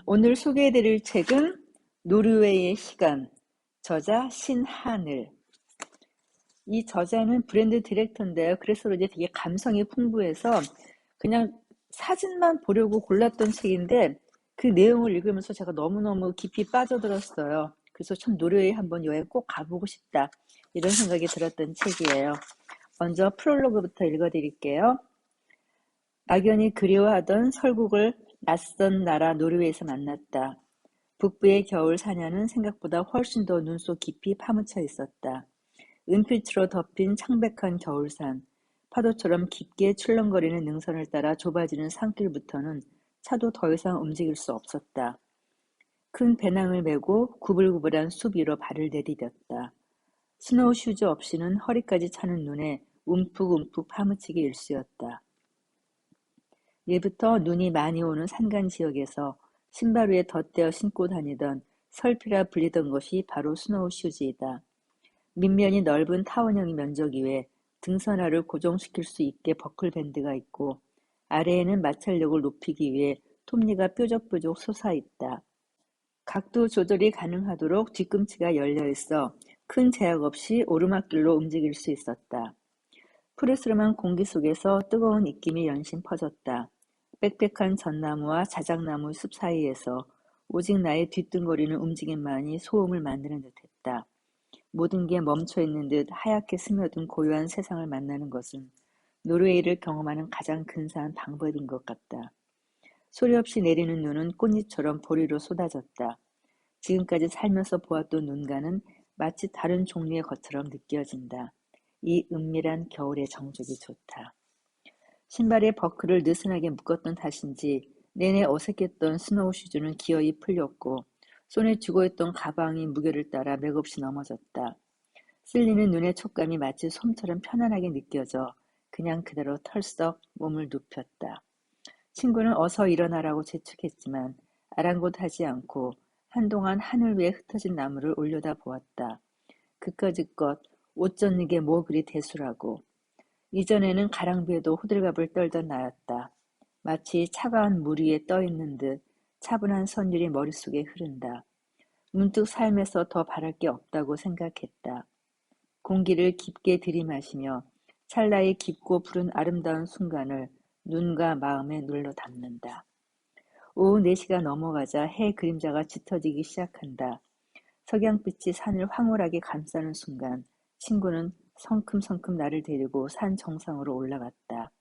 오늘 소개해드릴 책은 노르웨이의 시간, 저자 신하늘. 이 저자는 브랜드 디렉터인데요. 그래서 이제 되게 감성이 풍부해서 그냥 사진만 보려고 골랐던 책인데 그 내용을 읽으면서 제가 너무너무 깊이 빠져들었어요. 그래서 참 노르웨이 한번 여행 꼭 가보고 싶다 이런 생각이 들었던 책이에요. 먼저 프롤로그부터 읽어드릴게요. 막연히 그리워하던 설국을 낯선 나라 노르웨이에서 만났다. 북부의 겨울 사냐는 생각보다 훨씬 더 눈 속 깊이 파묻혀 있었다. 은빛으로 덮인 창백한 겨울산, 파도처럼 깊게 출렁거리는 능선을 따라 좁아지는 산길부터는 차도 더 이상 움직일 수 없었다. 큰 배낭을 메고 구불구불한 숲 위로 발을 내디뎠다. 스노우 슈즈 없이는 허리까지 차는 눈에 움푹움푹 파묻히기 일쑤였다. 예부터 눈이 많이 오는 산간 지역에서 신발 위에 덧대어 신고 다니던 설피라 불리던 것이 바로 스노우 슈즈이다. 밑면이 넓은 타원형 면적 위에 등선화를 고정시킬 수 있게 버클 밴드가 있고 아래에는 마찰력을 높이기 위해 톱니가 뾰족뾰족 솟아있다. 각도 조절이 가능하도록 뒤꿈치가 열려있어 큰 제약 없이 오르막길로 움직일 수 있었다. 푸르스름한 공기 속에서 뜨거운 입김이 연신 퍼졌다. 빽빽한 전나무와 자작나무 숲 사이에서 오직 나의 뒤뚱거리는 움직임만이 소음을 만드는 듯했다. 모든 게 멈춰있는 듯 하얗게 스며든 고요한 세상을 만나는 것은 노르웨이를 경험하는 가장 근사한 방법인 것 같다. 소리 없이 내리는 눈은 꽃잎처럼 보리로 쏟아졌다. 지금까지 살면서 보았던 눈과는 마치 다른 종류의 것처럼 느껴진다. 이 은밀한 겨울의 정적이 좋다. 신발에 버클을 느슨하게 묶었던 탓인지 내내 어색했던 스노우 슈즈는 기어이 풀렸고 손에 쥐고 있던 가방이 무게를 따라 맥없이 넘어졌다. 쓸리는 눈의 촉감이 마치 솜처럼 편안하게 느껴져 그냥 그대로 털썩 몸을 눕혔다. 친구는 어서 일어나라고 재촉했지만 아랑곳하지 않고 한동안 하늘 위에 흩어진 나무를 올려다보았다. 그까짓것 옷 젖는 게 뭐 그리 대수라고. 이전에는 가랑비에도 호들갑을 떨던 나였다. 마치 차가운 물 위에 떠있는 듯 차분한 선율이 머릿속에 흐른다. 문득 삶에서 더 바랄 게 없다고 생각했다. 공기를 깊게 들이마시며 찰나의 깊고 푸른 아름다운 순간을 눈과 마음에 눌러 담는다. 오후 4시가 넘어가자 해 그림자가 짙어지기 시작한다. 석양빛이 산을 황홀하게 감싸는 순간 친구는 성큼성큼 나를 데리고 산 정상으로 올라갔다.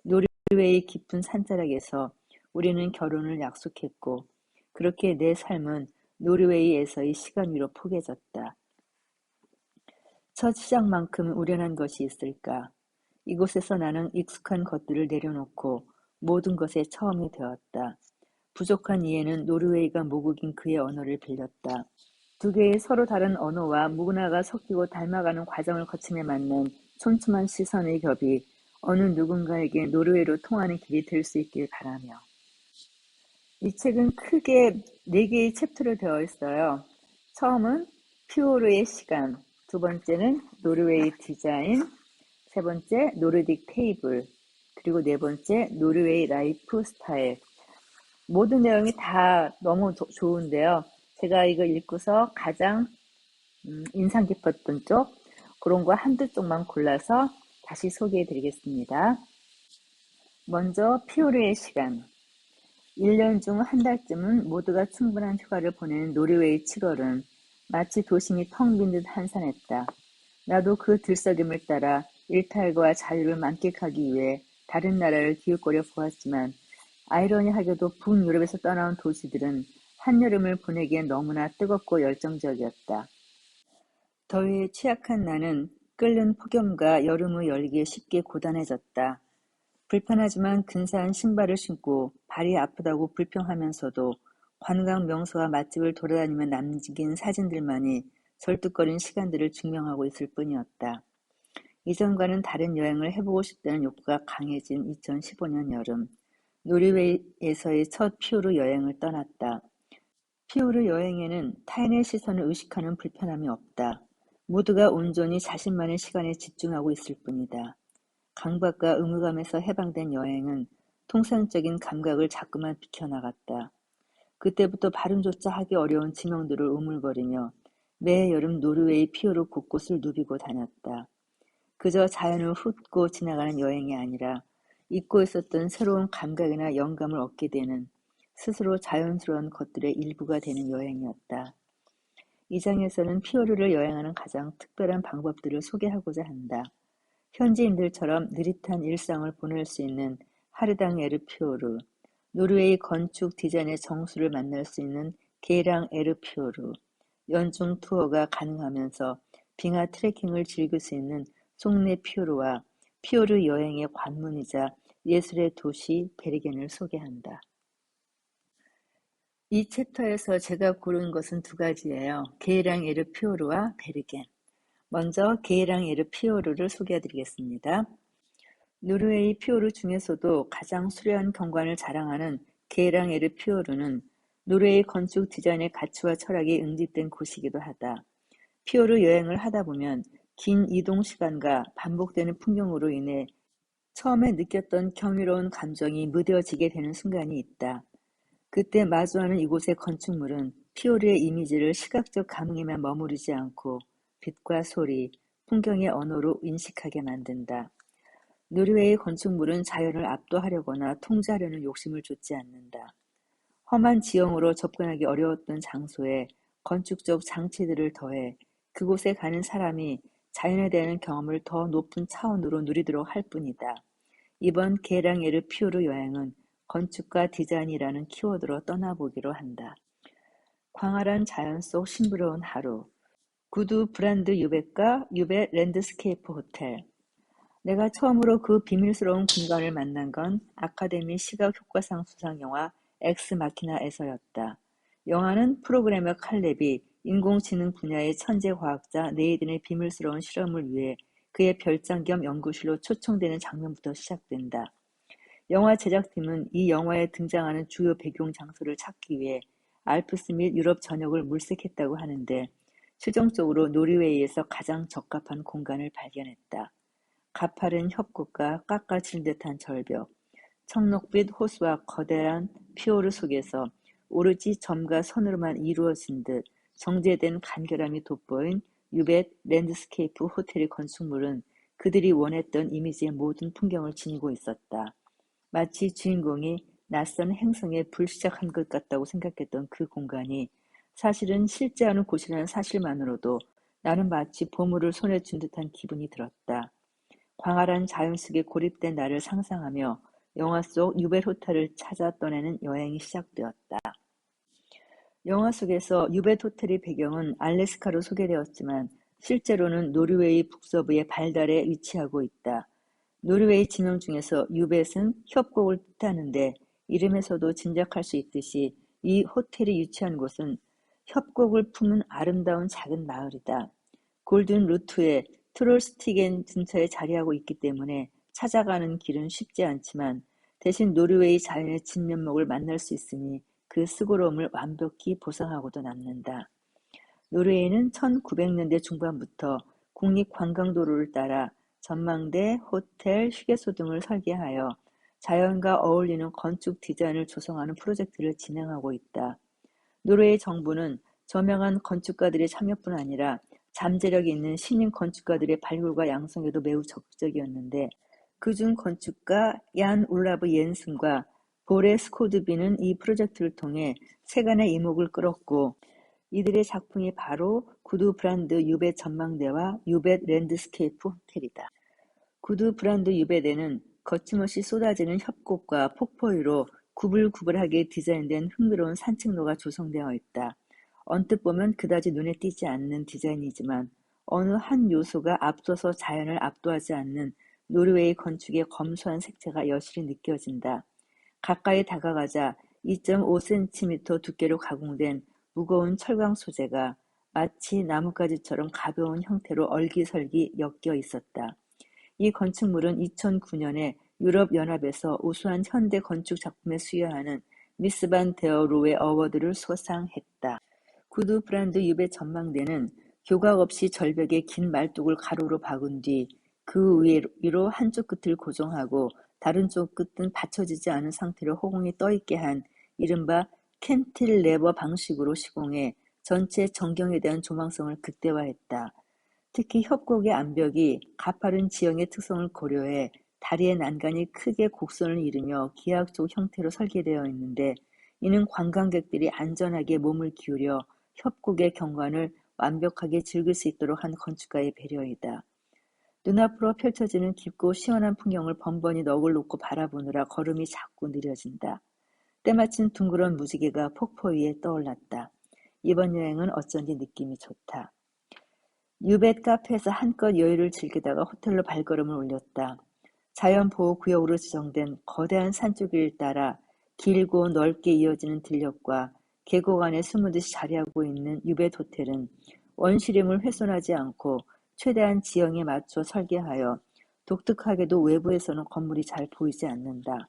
노르웨이 깊은 산자락에서 우리는 결혼을 약속했고 그렇게 내 삶은 노르웨이에서의 시간 위로 포개졌다. 첫 시작만큼 우연한 것이 있을까? 이곳에서 나는 익숙한 것들을 내려놓고 모든 것의 처음이 되었다. 부족한 이해는 노르웨이가 모국인 그의 언어를 빌렸다. 두 개의 서로 다른 언어와 문화가 섞이고 닮아가는 과정을 거침에 맞는 촘촘한 시선의 겹이 어느 누군가에게 노르웨이로 통하는 길이 될 수 있길 바라며. 이 책은 크게 4개의 챕터로 되어 있어요. 처음은 퓨오르의 시간, 두 번째는 노르웨이 디자인, 세 번째 노르딕 테이블, 그리고 네 번째 노르웨이 라이프 스타일. 모든 내용이 다 너무 좋은데요. 제가 이거 읽고서 가장 인상 깊었던 쪽, 그런 거 한두 쪽만 골라서 다시 소개해 드리겠습니다. 먼저 피오르의 시간. 1년 중 한 달쯤은 모두가 충분한 휴가를 보내는 노르웨이 7월은 마치 도심이 텅 빈 듯 한산했다. 나도 그 들썩임을 따라 일탈과 자유를 만끽하기 위해 다른 나라를 기웃거려 보았지만 아이러니하게도 북유럽에서 떠나온 도시들은 한여름을 보내기엔 너무나 뜨겁고 열정적이었다. 더위에 취약한 나는 끓는 폭염과 여름의 열기에 쉽게 고단해졌다. 불편하지만 근사한 신발을 신고 발이 아프다고 불평하면서도 관광 명소와 맛집을 돌아다니며 남긴 사진들만이 절뚝거린 시간들을 증명하고 있을 뿐이었다. 이전과는 다른 여행을 해보고 싶다는 욕구가 강해진 2015년 여름, 노르웨이에서의 첫 피오르 여행을 떠났다. 피오르 여행에는 타인의 시선을 의식하는 불편함이 없다. 모두가 온전히 자신만의 시간에 집중하고 있을 뿐이다. 강박과 의무감에서 해방된 여행은 통상적인 감각을 자꾸만 비켜나갔다. 그때부터 발음조차 하기 어려운 지명들을 우물거리며 매 여름 노르웨이 피오르 곳곳을 누비고 다녔다. 그저 자연을 훑고 지나가는 여행이 아니라 잊고 있었던 새로운 감각이나 영감을 얻게 되는 스스로 자연스러운 것들의 일부가 되는 여행이었다. 이 장에서는 피오르를 여행하는 가장 특별한 방법들을 소개하고자 한다. 현지인들처럼 느릿한 일상을 보낼 수 있는 하르당 에르 피오르, 노르웨이 건축 디자인의 정수를 만날 수 있는 게랑 에르 피오르, 연중 투어가 가능하면서 빙하 트레킹을 즐길 수 있는 송네 피오르와 피오르 여행의 관문이자 예술의 도시 베르겐을 소개한다. 이 챕터에서 제가 고른 것은 두 가지예요. 게랑 에르 피오르와 베르겐. 먼저 게랑 에르 피오르를 소개해드리겠습니다. 노르웨이 피오르 중에서도 가장 수려한 경관을 자랑하는 게랑 에르 피오르는 노르웨이 건축 디자인의 가치와 철학이 응집된 곳이기도 하다. 피오르 여행을 하다 보면 긴 이동 시간과 반복되는 풍경으로 인해 처음에 느꼈던 경이로운 감정이 무뎌지게 되는 순간이 있다. 그때 마주하는 이곳의 건축물은 피오르의 이미지를 시각적 감흥에만 머무르지 않고 빛과 소리, 풍경의 언어로 인식하게 만든다. 노르웨이 건축물은 자연을 압도하려거나 통제하려는 욕심을 좇지 않는다. 험한 지형으로 접근하기 어려웠던 장소에 건축적 장치들을 더해 그곳에 가는 사람이 자연에 대한 경험을 더 높은 차원으로 누리도록 할 뿐이다. 이번 게랑에르 피오르 여행은 건축과 디자인이라는 키워드로 떠나보기로 한다. 광활한 자연 속 싱그러운 하루. 구두 브란드 유벳과 유벳 랜드스케이프 호텔. 내가 처음으로 그 비밀스러운 공간을 만난 건 아카데미 시각효과상 수상 영화 엑스 마키나에서였다. 영화는 프로그래머 칼렙이 인공지능 분야의 천재 과학자 네이든의 비밀스러운 실험을 위해 그의 별장 겸 연구실로 초청되는 장면부터 시작된다. 영화 제작팀은 이 영화에 등장하는 주요 배경 장소를 찾기 위해 알프스 및 유럽 전역을 물색했다고 하는데 최종적으로 노르웨이에서 가장 적합한 공간을 발견했다. 가파른 협곡과 깎아진 듯한 절벽, 청록빛 호수와 거대한 피오르 속에서 오로지 점과 선으로만 이루어진 듯 정제된 간결함이 돋보인 유벳 랜드스케이프 호텔의 건축물은 그들이 원했던 이미지의 모든 풍경을 지니고 있었다. 마치 주인공이 낯선 행성에 불시착한 것 같다고 생각했던 그 공간이 사실은 실제하는 곳이라는 사실만으로도 나는 마치 보물을 손에 쥔 듯한 기분이 들었다. 광활한 자연 속에 고립된 나를 상상하며 영화 속 유벳 호텔을 찾아 떠나는 여행이 시작되었다. 영화 속에서 유벳 호텔의 배경은 알래스카로 소개되었지만 실제로는 노르웨이 북서부의 발달에 위치하고 있다. 노르웨이 지명 중에서 유벳은 협곡을 뜻하는데 이름에서도 짐작할 수 있듯이 이 호텔이 위치한 곳은 협곡을 품은 아름다운 작은 마을이다. 골든 루트의 트롤스티겐 근처에 자리하고 있기 때문에 찾아가는 길은 쉽지 않지만 대신 노르웨이 자연의 진면목을 만날 수 있으니 그 수고로움을 완벽히 보상하고도 남는다. 노르웨이는 1900년대 중반부터 국립관광도로를 따라 전망대, 호텔, 휴게소 등을 설계하여 자연과 어울리는 건축 디자인을 조성하는 프로젝트를 진행하고 있다. 노르웨이 정부는 저명한 건축가들의 참여뿐 아니라 잠재력이 있는 신인 건축가들의 발굴과 양성에도 매우 적극적이었는데 그중 건축가 얀 울라브 옌슨과 보레 스코드비는 이 프로젝트를 통해 세간의 이목을 끌었고 이들의 작품이 바로 구두 브란드 유벳 전망대와 유벳 랜드스케이프 호텔이다. 구두 브란드 유벳에는 거침없이 쏟아지는 협곡과 폭포 위로 구불구불하게 디자인된 흥미로운 산책로가 조성되어 있다. 언뜻 보면 그다지 눈에 띄지 않는 디자인이지만 어느 한 요소가 앞서서 자연을 압도하지 않는 노르웨이 건축의 검소한 색채가 여실히 느껴진다. 가까이 다가가자 2.5cm 두께로 가공된 무거운 철강 소재가 마치 나뭇가지처럼 가벼운 형태로 얼기설기 엮여 있었다. 이 건축물은 2009년에 유럽연합에서 우수한 현대 건축 작품에 수여하는 미스 반 데어 로에 어워드를 수상했다. 구두 브란드 유배 전망대는 교각 없이 절벽에 긴 말뚝을 가로로 박은 뒤 그 위로 한쪽 끝을 고정하고 다른 쪽 끝은 받쳐지지 않은 상태로 허공에 떠있게 한 이른바 캔틸레버 방식으로 시공해 전체 전경에 대한 조망성을 극대화했다. 특히 협곡의 암벽이 가파른 지형의 특성을 고려해 다리의 난간이 크게 곡선을 이루며 기하학적 형태로 설계되어 있는데, 이는 관광객들이 안전하게 몸을 기울여 협곡의 경관을 완벽하게 즐길 수 있도록 한 건축가의 배려이다. 눈앞으로 펼쳐지는 깊고 시원한 풍경을 번번이 넋을 놓고 바라보느라 걸음이 자꾸 느려진다. 때마침 둥그런 무지개가 폭포 위에 떠올랐다. 이번 여행은 어쩐지 느낌이 좋다. 유벳 카페에서 한껏 여유를 즐기다가 호텔로 발걸음을 올렸다. 자연보호구역으로 지정된 거대한 산줄기를 따라 길고 넓게 이어지는 들녘과 계곡 안에 숨은 듯이 자리하고 있는 유벳 호텔은 원시림을 훼손하지 않고 최대한 지형에 맞춰 설계하여 독특하게도 외부에서는 건물이 잘 보이지 않는다.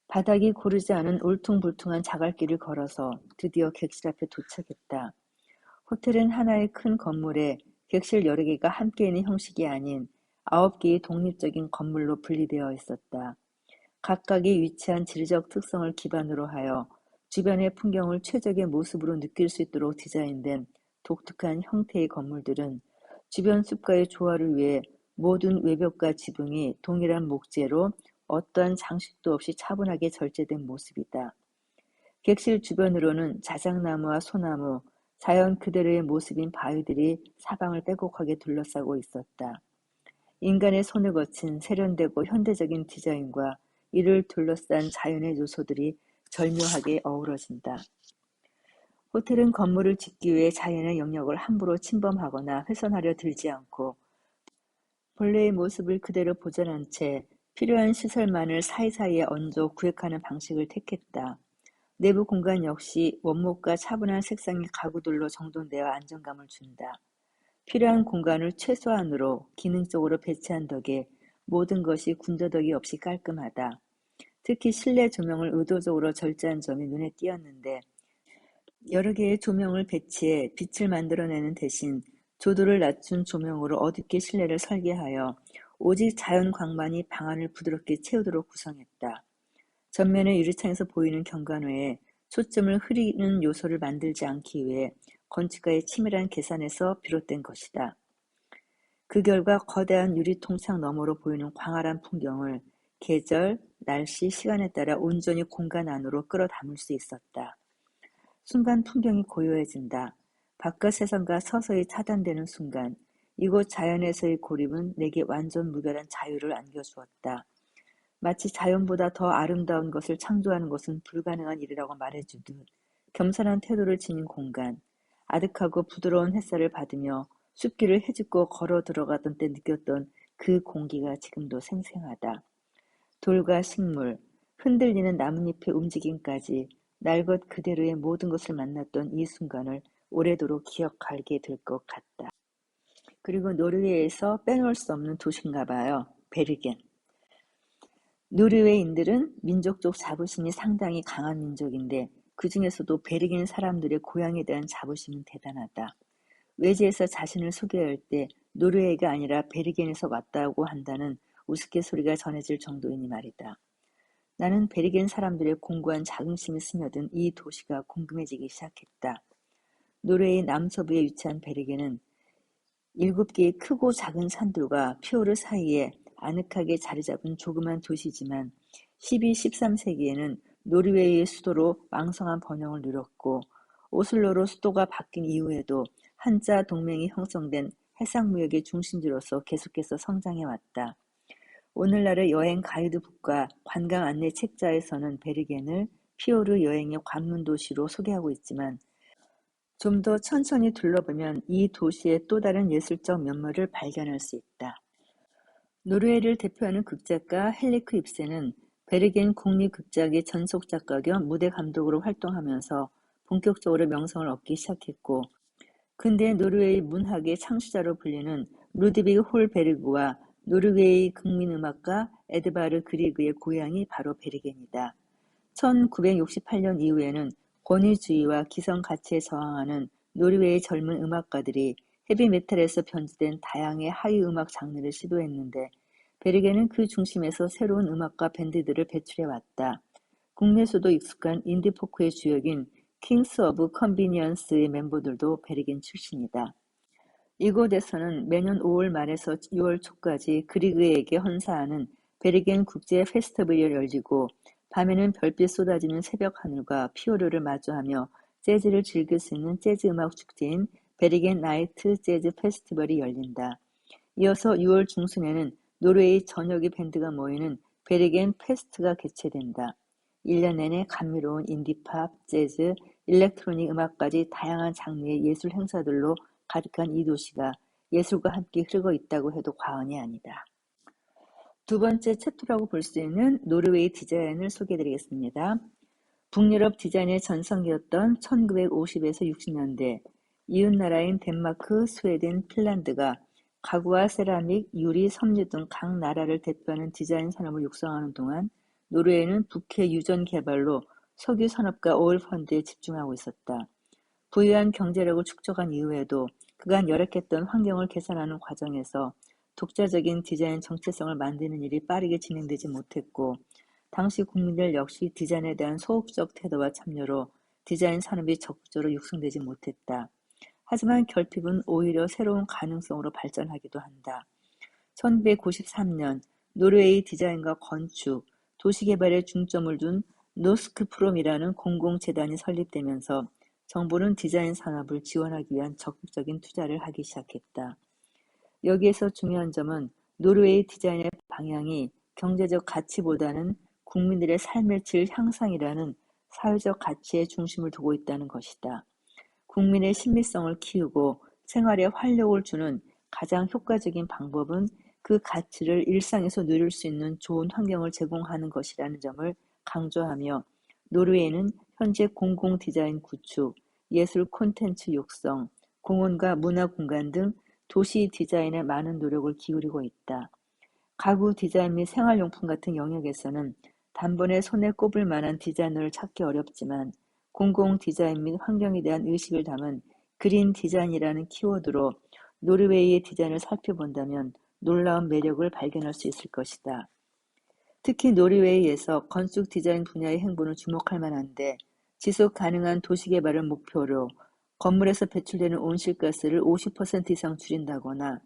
바닥이 고르지 않은 울퉁불퉁한 자갈길을 걸어서 드디어 객실 앞에 도착했다. 호텔은 하나의 큰 건물에 객실 여러 개가 함께 있는 형식이 아닌 9개의 독립적인 건물로 분리되어 있었다. 각각이 위치한 지리적 특성을 기반으로 하여 주변의 풍경을 최적의 모습으로 느낄 수 있도록 디자인된 독특한 형태의 건물들은 주변 숲과의 조화를 위해 모든 외벽과 지붕이 동일한 목재로 어떠한 장식도 없이 차분하게 절제된 모습이다. 객실 주변으로는 자작나무와 소나무, 자연 그대로의 모습인 바위들이 사방을 빼곡하게 둘러싸고 있었다. 인간의 손을 거친 세련되고 현대적인 디자인과 이를 둘러싼 자연의 요소들이 절묘하게 어우러진다. 호텔은 건물을 짓기 위해 자연의 영역을 함부로 침범하거나 훼손하려 들지 않고 본래의 모습을 그대로 보존한 채 필요한 시설만을 사이사이에 얹어 구획하는 방식을 택했다. 내부 공간 역시 원목과 차분한 색상의 가구들로 정돈되어 안정감을 준다. 필요한 공간을 최소한으로 기능적으로 배치한 덕에 모든 것이 군더더기 없이 깔끔하다. 특히 실내 조명을 의도적으로 절제한 점이 눈에 띄었는데, 여러 개의 조명을 배치해 빛을 만들어내는 대신 조도를 낮춘 조명으로 어둡게 실내를 설계하여 오직 자연 광만이 방 안을 부드럽게 채우도록 구성했다. 전면의 유리창에서 보이는 경관 외에 초점을 흐리는 요소를 만들지 않기 위해 건축가의 치밀한 계산에서 비롯된 것이다. 그 결과 거대한 유리통창 너머로 보이는 광활한 풍경을 계절, 날씨, 시간에 따라 온전히 공간 안으로 끌어 담을 수 있었다. 순간 풍경이 고요해진다. 바깥 세상과 서서히 차단되는 순간, 이곳 자연에서의 고립은 내게 완전 무별한 자유를 안겨주었다. 마치 자연보다 더 아름다운 것을 창조하는 것은 불가능한 일이라고 말해주듯 겸손한 태도를 지닌 공간, 아득하고 부드러운 햇살을 받으며 숲길을 헤집고 걸어 들어가던 때 느꼈던 그 공기가 지금도 생생하다. 돌과 식물, 흔들리는 나뭇잎의 움직임까지 날 것 그대로의 모든 것을 만났던 이 순간을 오래도록 기억하게 될 것 같다. 그리고 노르웨이에서 빼놓을 수 없는 도시인가 봐요. 베르겐. 노르웨이인들은 민족적 자부심이 상당히 강한 민족인데, 그 중에서도 베르겐 사람들의 고향에 대한 자부심은 대단하다. 외지에서 자신을 소개할 때 노르웨이가 아니라 베르겐에서 왔다고 한다는 우스갯소리가 전해질 정도이니 말이다. 나는 베르겐 사람들의 공고한 자긍심이 스며든 이 도시가 궁금해지기 시작했다. 노르웨이 남서부에 위치한 베르겐은 7개의 크고 작은 산들과 피오르 사이에 아늑하게 자리잡은 조그만 도시지만 12, 13세기에는 노르웨이의 수도로 왕성한 번영을 누렸고, 오슬로로 수도가 바뀐 이후에도 한자 동맹이 형성된 해상무역의 중심지로서 계속해서 성장해왔다. 오늘날의 여행 가이드북과 관광 안내 책자에서는 베르겐을 피오르 여행의 관문 도시로 소개하고 있지만, 좀 더 천천히 둘러보면 이 도시의 또 다른 예술적 면모를 발견할 수 있다. 노르웨이를 대표하는 극작가 헬리크 입센은 베르겐 국립극작의 전속 작가 겸 무대 감독으로 활동하면서 본격적으로 명성을 얻기 시작했고, 근대 노르웨이 문학의 창시자로 불리는 루드비그 홀베르그와 노르웨이 국민음악가 에드바르 그리그의 고향이 바로 베르겐이다. 1968년 이후에는 권위주의와 기성 가치에 저항하는 노르웨이 젊은 음악가들이 헤비메탈에서 변주된 다양의 하위 음악 장르를 시도했는데, 베르겐은 그 중심에서 새로운 음악가 밴드들을 배출해왔다. 국내에서도 익숙한 인디포크의 주역인 킹스 오브 컨비니언스의 멤버들도 베르겐 출신이다. 이곳에서는 매년 5월 말에서 6월 초까지 그리그에게 헌사하는 베르겐 국제 페스티벌이 열리고, 밤에는 별빛 쏟아지는 새벽 하늘과 피오르를 마주하며 재즈를 즐길 수 있는 재즈 음악 축제인 베르겐 나이트 재즈 페스티벌이 열린다. 이어서 6월 중순에는 노르웨이 전역의 밴드가 모이는 베르겐 페스트가 개최된다. 1년 내내 감미로운 인디팝, 재즈, 일렉트로닉 음악까지 다양한 장르의 예술 행사들로 가득한 이 도시가 예술과 함께 흐르고 있다고 해도 과언이 아니다. 두 번째 챕터라고 볼 수 있는 노르웨이 디자인을 소개해드리겠습니다. 북유럽 디자인의 전성기였던 1950에서 60년대, 이웃나라인 덴마크, 스웨덴, 핀란드가 가구와 세라믹, 유리, 섬유 등 각 나라를 대표하는 디자인 산업을 육성하는 동안 노르웨이는 북해 유전 개발로 석유 산업과 오일 펀드에 집중하고 있었다. 부유한 경제력을 축적한 이후에도 그간 열악했던 환경을 개선하는 과정에서 독자적인 디자인 정체성을 만드는 일이 빠르게 진행되지 못했고, 당시 국민들 역시 디자인에 대한 소극적 태도와 참여로 디자인 산업이 적극적으로 육성되지 못했다. 하지만 결핍은 오히려 새로운 가능성으로 발전하기도 한다. 1993년 노르웨이 디자인과 건축, 도시개발에 중점을 둔 노스크프롬이라는 공공재단이 설립되면서 정부는 디자인 산업을 지원하기 위한 적극적인 투자를 하기 시작했다. 여기에서 중요한 점은 노르웨이 디자인의 방향이 경제적 가치보다는 국민들의 삶의 질 향상이라는 사회적 가치에 중심을 두고 있다는 것이다. 국민의 신비성을 키우고 생활에 활력을 주는 가장 효과적인 방법은 그 가치를 일상에서 누릴 수 있는 좋은 환경을 제공하는 것이라는 점을 강조하며, 노르웨이는 현재 공공 디자인 구축, 예술 콘텐츠 육성, 공원과 문화 공간 등 도시 디자인에 많은 노력을 기울이고 있다. 가구 디자인 및 생활용품 같은 영역에서는 단번에 손에 꼽을 만한 디자이너를 찾기 어렵지만, 공공 디자인 및 환경에 대한 의식을 담은 그린 디자인이라는 키워드로 노르웨이의 디자인을 살펴본다면 놀라운 매력을 발견할 수 있을 것이다. 특히 노르웨이에서 건축 디자인 분야의 행보는 주목할 만한데, 지속 가능한 도시개발을 목표로 건물에서 배출되는 온실가스를 50% 이상 줄인다거나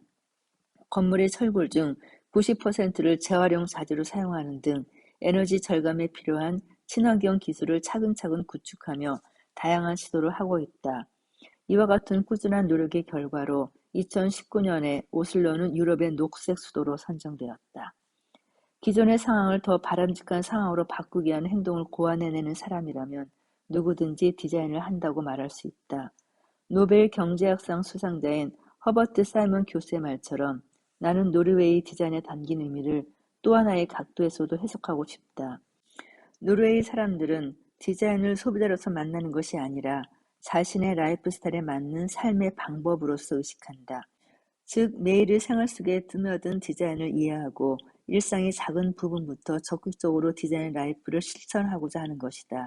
건물의 철골 중 90%를 재활용 자재로 사용하는 등 에너지 절감에 필요한 친환경 기술을 차근차근 구축하며 다양한 시도를 하고 있다. 이와 같은 꾸준한 노력의 결과로 2019년에 오슬로는 유럽의 녹색 수도로 선정되었다. 기존의 상황을 더 바람직한 상황으로 바꾸기 위한 행동을 고안해내는 사람이라면 누구든지 디자인을 한다고 말할 수 있다. 노벨 경제학상 수상자인 허버트 사이먼 교수의 말처럼 나는 노르웨이 디자인에 담긴 의미를 또 하나의 각도에서도 해석하고 싶다. 노르웨이 사람들은 디자인을 소비자로서 만나는 것이 아니라 자신의 라이프 스타일에 맞는 삶의 방법으로서 의식한다. 즉, 매일의 생활 속에 드나든 디자인을 이해하고 일상의 작은 부분부터 적극적으로 디자인 라이프를 실천하고자 하는 것이다.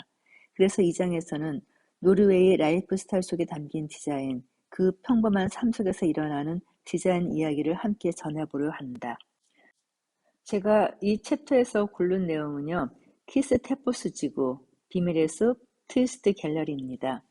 그래서 이 장에서는 노르웨이의 라이프 스타일 속에 담긴 디자인, 그 평범한 삶 속에서 일어나는 디자인 이야기를 함께 전해보려 한다. 제가 이 챕터에서 고른 내용은요, 키스 테포스 지구, 비밀의 숲, 트위스트 갤러리입니다.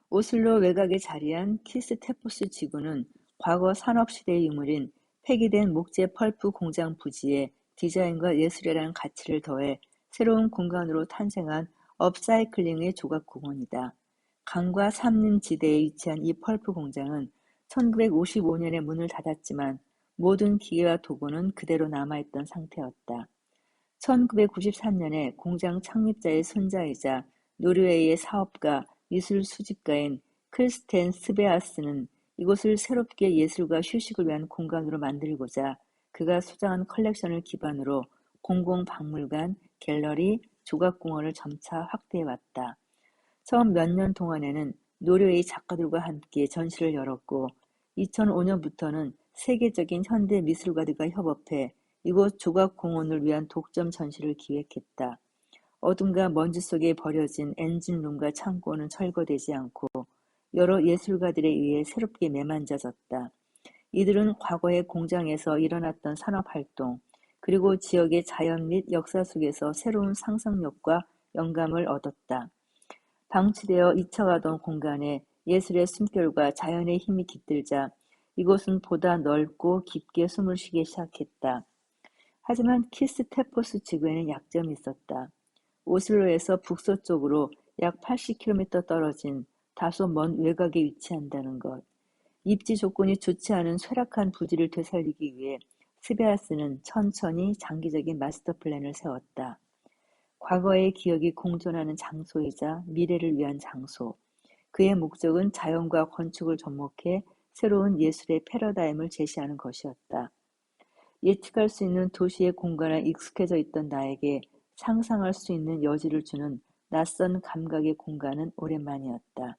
오슬로 외곽에 자리한 키스 테포스 지구는 과거 산업시대의 유물인 폐기된 목재 펄프 공장 부지에 디자인과 예술이라는 가치를 더해 새로운 공간으로 탄생한 업사이클링의 조각공원이다. 강과 산림지대에 위치한 이 펄프 공장은 1955년에 문을 닫았지만 모든 기계와 도구는 그대로 남아있던 상태였다. 1993년에 공장 창립자의 손자이자 노르웨이의 사업가, 미술 수집가인 크리스텐 스베아스는 이곳을 새롭게 예술과 휴식을 위한 공간으로 만들고자 그가 소장한 컬렉션을 기반으로 공공박물관, 갤러리, 조각공원을 점차 확대해왔다. 처음 몇 년 동안에는 노르웨이 작가들과 함께 전시를 열었고 2005년부터는 세계적인 현대 미술가들과 협업해 이곳 조각공원을 위한 독점 전시를 기획했다. 어둠과 먼지 속에 버려진 엔진룸과 창고는 철거되지 않고 여러 예술가들에 의해 새롭게 매만져졌다. 이들은 과거의 공장에서 일어났던 산업활동, 그리고 지역의 자연 및 역사 속에서 새로운 상상력과 영감을 얻었다. 방치되어 잊혀가던 공간에 예술의 숨결과 자연의 힘이 깃들자 이곳은 보다 넓고 깊게 숨을 쉬기 시작했다. 하지만 키스테포스 지구에는 약점이 있었다. 오슬로에서 북서쪽으로 약 80km 떨어진 다소 먼 외곽에 위치한다는 것. 입지 조건이 좋지 않은 쇠락한 부지를 되살리기 위해 스베아스는 천천히 장기적인 마스터 플랜을 세웠다. 과거의 기억이 공존하는 장소이자 미래를 위한 장소. 그의 목적은 자연과 건축을 접목해 새로운 예술의 패러다임을 제시하는 것이었다. 예측할 수 있는 도시의 공간에 익숙해져 있던 나에게 상상할 수 있는 여지를 주는 낯선 감각의 공간은 오랜만이었다.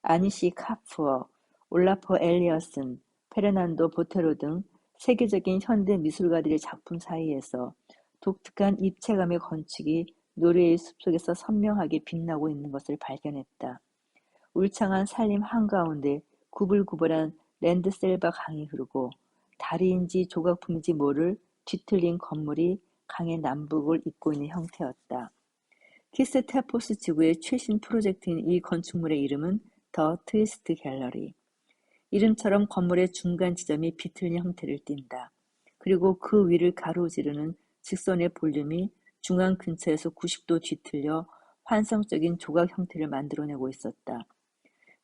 아니시 카프어, 올라프 엘리어슨, 페르난도 보테로 등 세계적인 현대 미술가들의 작품 사이에서 독특한 입체감의 건축이 노르웨이 숲속에서 선명하게 빛나고 있는 것을 발견했다. 울창한 산림 한가운데 구불구불한 랜드셀바 강이 흐르고 다리인지 조각품인지 모를 뒤틀린 건물이 강의 남북을 잇고 있는 형태였다. 키스테포스 지구의 최신 프로젝트인 이 건축물의 이름은 더 트위스트 갤러리. 이름처럼 건물의 중간 지점이 비틀린 형태를 띈다. 그리고 그 위를 가로지르는 직선의 볼륨이 중앙 근처에서 90도 뒤틀려 환상적인 조각 형태를 만들어내고 있었다.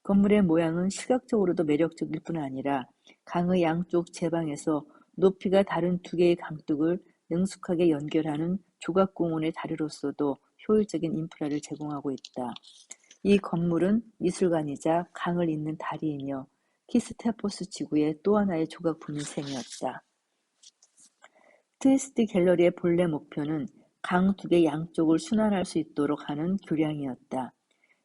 건물의 모양은 시각적으로도 매력적일 뿐 아니라 강의 양쪽 제방에서 높이가 다른 두 개의 강둑을 능숙하게 연결하는 조각공원의 다리로서도 효율적인 인프라를 제공하고 있다. 이 건물은 미술관이자 강을 잇는 다리이며 키스테포스 지구의 또 하나의 조각품인 셈이었다. 트위스트 갤러리의 본래 목표는 강 두 개 양쪽을 순환할 수 있도록 하는 교량이었다.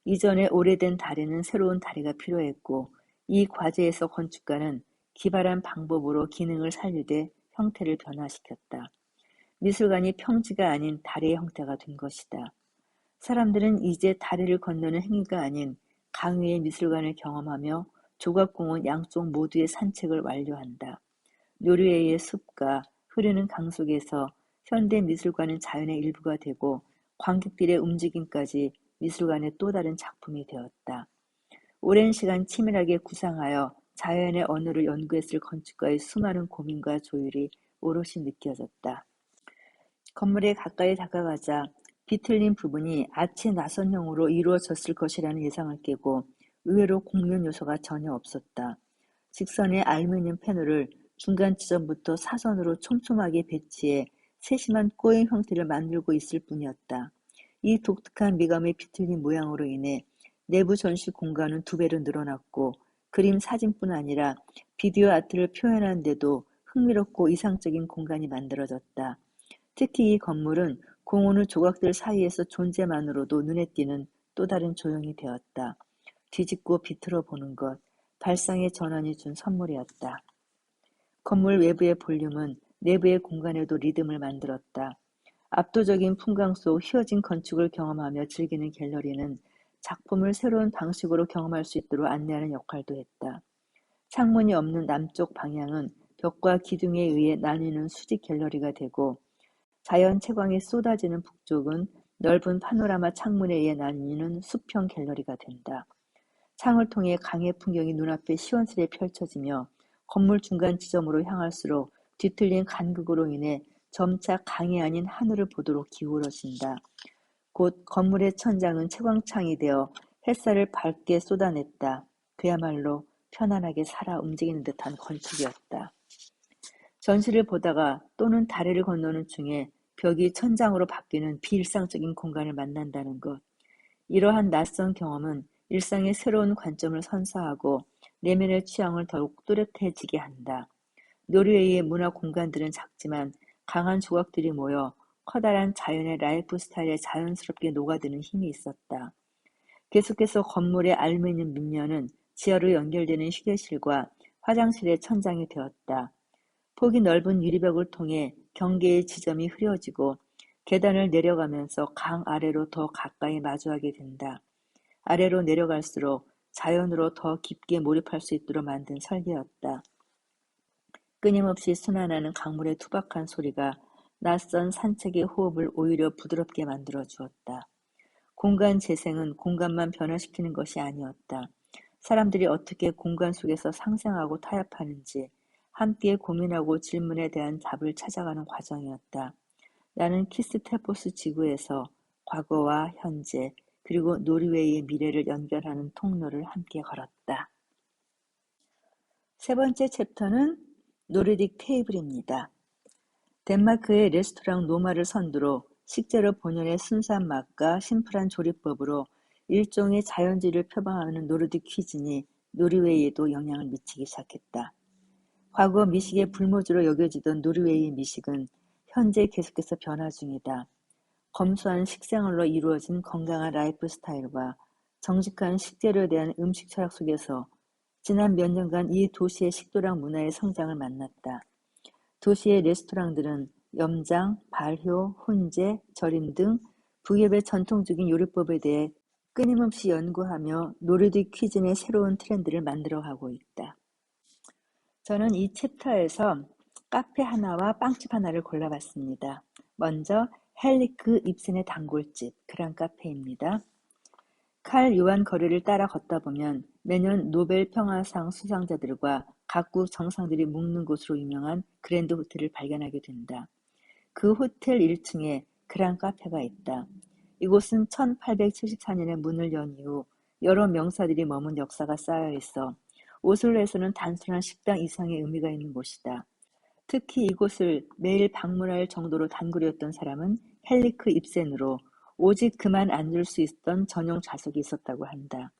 이전에 오래된 다리는 새로운 다리가 필요했고 이 과제에서 건축가는 기발한 방법으로 기능을 살리되 형태를 변화시켰다. 미술관이 평지가 아닌 다리의 형태가 된 것이다. 사람들은 이제 다리를 건너는 행위가 아닌 강 위의 미술관을 경험하며 조각공원 양쪽 모두의 산책을 완료한다. 노르웨이의 숲과 흐르는 강 속에서 현대 미술관은 자연의 일부가 되고 관객들의 움직임까지 미술관의 또 다른 작품이 되었다. 오랜 시간 치밀하게 구상하여 자연의 언어를 연구했을 건축가의 수많은 고민과 조율이 오롯이 느껴졌다. 건물에 가까이 다가가자 비틀린 부분이 아치 나선형으로 이루어졌을 것이라는 예상을 깨고 의외로 공면 요소가 전혀 없었다. 직선의 알루미늄 패널을 중간 지점부터 사선으로 촘촘하게 배치해 세심한 꼬인 형태를 만들고 있을 뿐이었다. 이 독특한 미감의 비틀린 모양으로 인해 내부 전시 공간은 2배로 늘어났고 그림 사진뿐 아니라 비디오 아트를 표현하는 데도 흥미롭고 이상적인 공간이 만들어졌다. 특히 이 건물은 공원의 조각들 사이에서 존재만으로도 눈에 띄는 또 다른 조형이 되었다. 뒤집고 비틀어 보는 것, 발상의 전환이 준 선물이었다. 건물 외부의 볼륨은 내부의 공간에도 리듬을 만들었다. 압도적인 풍광 속 휘어진 건축을 경험하며 즐기는 갤러리는 작품을 새로운 방식으로 경험할 수 있도록 안내하는 역할도 했다. 창문이 없는 남쪽 방향은 벽과 기둥에 의해 나뉘는 수직 갤러리가 되고 자연 채광이 쏟아지는 북쪽은 넓은 파노라마 창문에 의해 나뉘는 수평 갤러리가 된다. 창을 통해 강의 풍경이 눈앞에 시원스레 펼쳐지며 건물 중간 지점으로 향할수록 뒤틀린 간극으로 인해 점차 강이 아닌 하늘을 보도록 기울어진다. 곧 건물의 천장은 채광창이 되어 햇살을 밝게 쏟아냈다. 그야말로 편안하게 살아 움직이는 듯한 건축이었다. 전시를 보다가 또는 다리를 건너는 중에 벽이 천장으로 바뀌는 비일상적인 공간을 만난다는 것. 이러한 낯선 경험은 일상의 새로운 관점을 선사하고 내면의 취향을 더욱 뚜렷해지게 한다. 노르웨이의 문화 공간들은 작지만 강한 조각들이 모여 커다란 자연의 라이프 스타일에 자연스럽게 녹아드는 힘이 있었다. 계속해서 건물의 알루미늄 밑면은 지하로 연결되는 휴게실과 화장실의 천장이 되었다. 폭이 넓은 유리벽을 통해 경계의 지점이 흐려지고 계단을 내려가면서 강 아래로 더 가까이 마주하게 된다. 아래로 내려갈수록 자연으로 더 깊게 몰입할 수 있도록 만든 설계였다. 끊임없이 순환하는 강물의 투박한 소리가 낯선 산책의 호흡을 오히려 부드럽게 만들어 주었다. 공간 재생은 공간만 변화시키는 것이 아니었다. 사람들이 어떻게 공간 속에서 상생하고 타협하는지 함께 고민하고 질문에 대한 답을 찾아가는 과정이었다. 나는 키스테포스 지구에서 과거와 현재 그리고 노르웨이의 미래를 연결하는 통로를 함께 걸었다. 세 번째 챕터는 노르딕 테이블입니다. 덴마크의 레스토랑 노마를 선두로 식재료 본연의 순수한 맛과 심플한 조리법으로 일종의 자연주의를 표방하는 노르딕 퀴즈니 노르웨이에도 영향을 미치기 시작했다. 과거 미식의 불모지로 여겨지던 노르웨이 미식은 현재 계속해서 변화 중이다. 검소한 식생활로 이루어진 건강한 라이프 스타일과 정직한 식재료에 대한 음식 철학 속에서 지난 몇 년간 이 도시의 식도락 문화의 성장을 만났다. 도시의 레스토랑들은 염장, 발효, 훈제, 절임 등 북유럽의 전통적인 요리법에 대해 끊임없이 연구하며 노르딕 퀴즈의 새로운 트렌드를 만들어가고 있다. 저는 이 챕터에서 카페 하나와 빵집 하나를 골라봤습니다. 먼저 헬리크 입센의 단골집 그란 카페입니다. 칼 요한 거리를 따라 걷다 보면 매년 노벨 평화상 수상자들과 각국 정상들이 묵는 곳으로 유명한 그랜드 호텔을 발견하게 된다. 그 호텔 1층에 그란 카페가 있다. 이곳은 1874년에 문을 연 이후 여러 명사들이 머문 역사가 쌓여 있어 오슬로에서는 단순한 식당 이상의 의미가 있는 곳이다. 특히 이곳을 매일 방문할 정도로 단골이었던 사람은 헬리크 입센으로 오직 그만 앉을 수 있었던 전용 좌석이 있었다고 한다.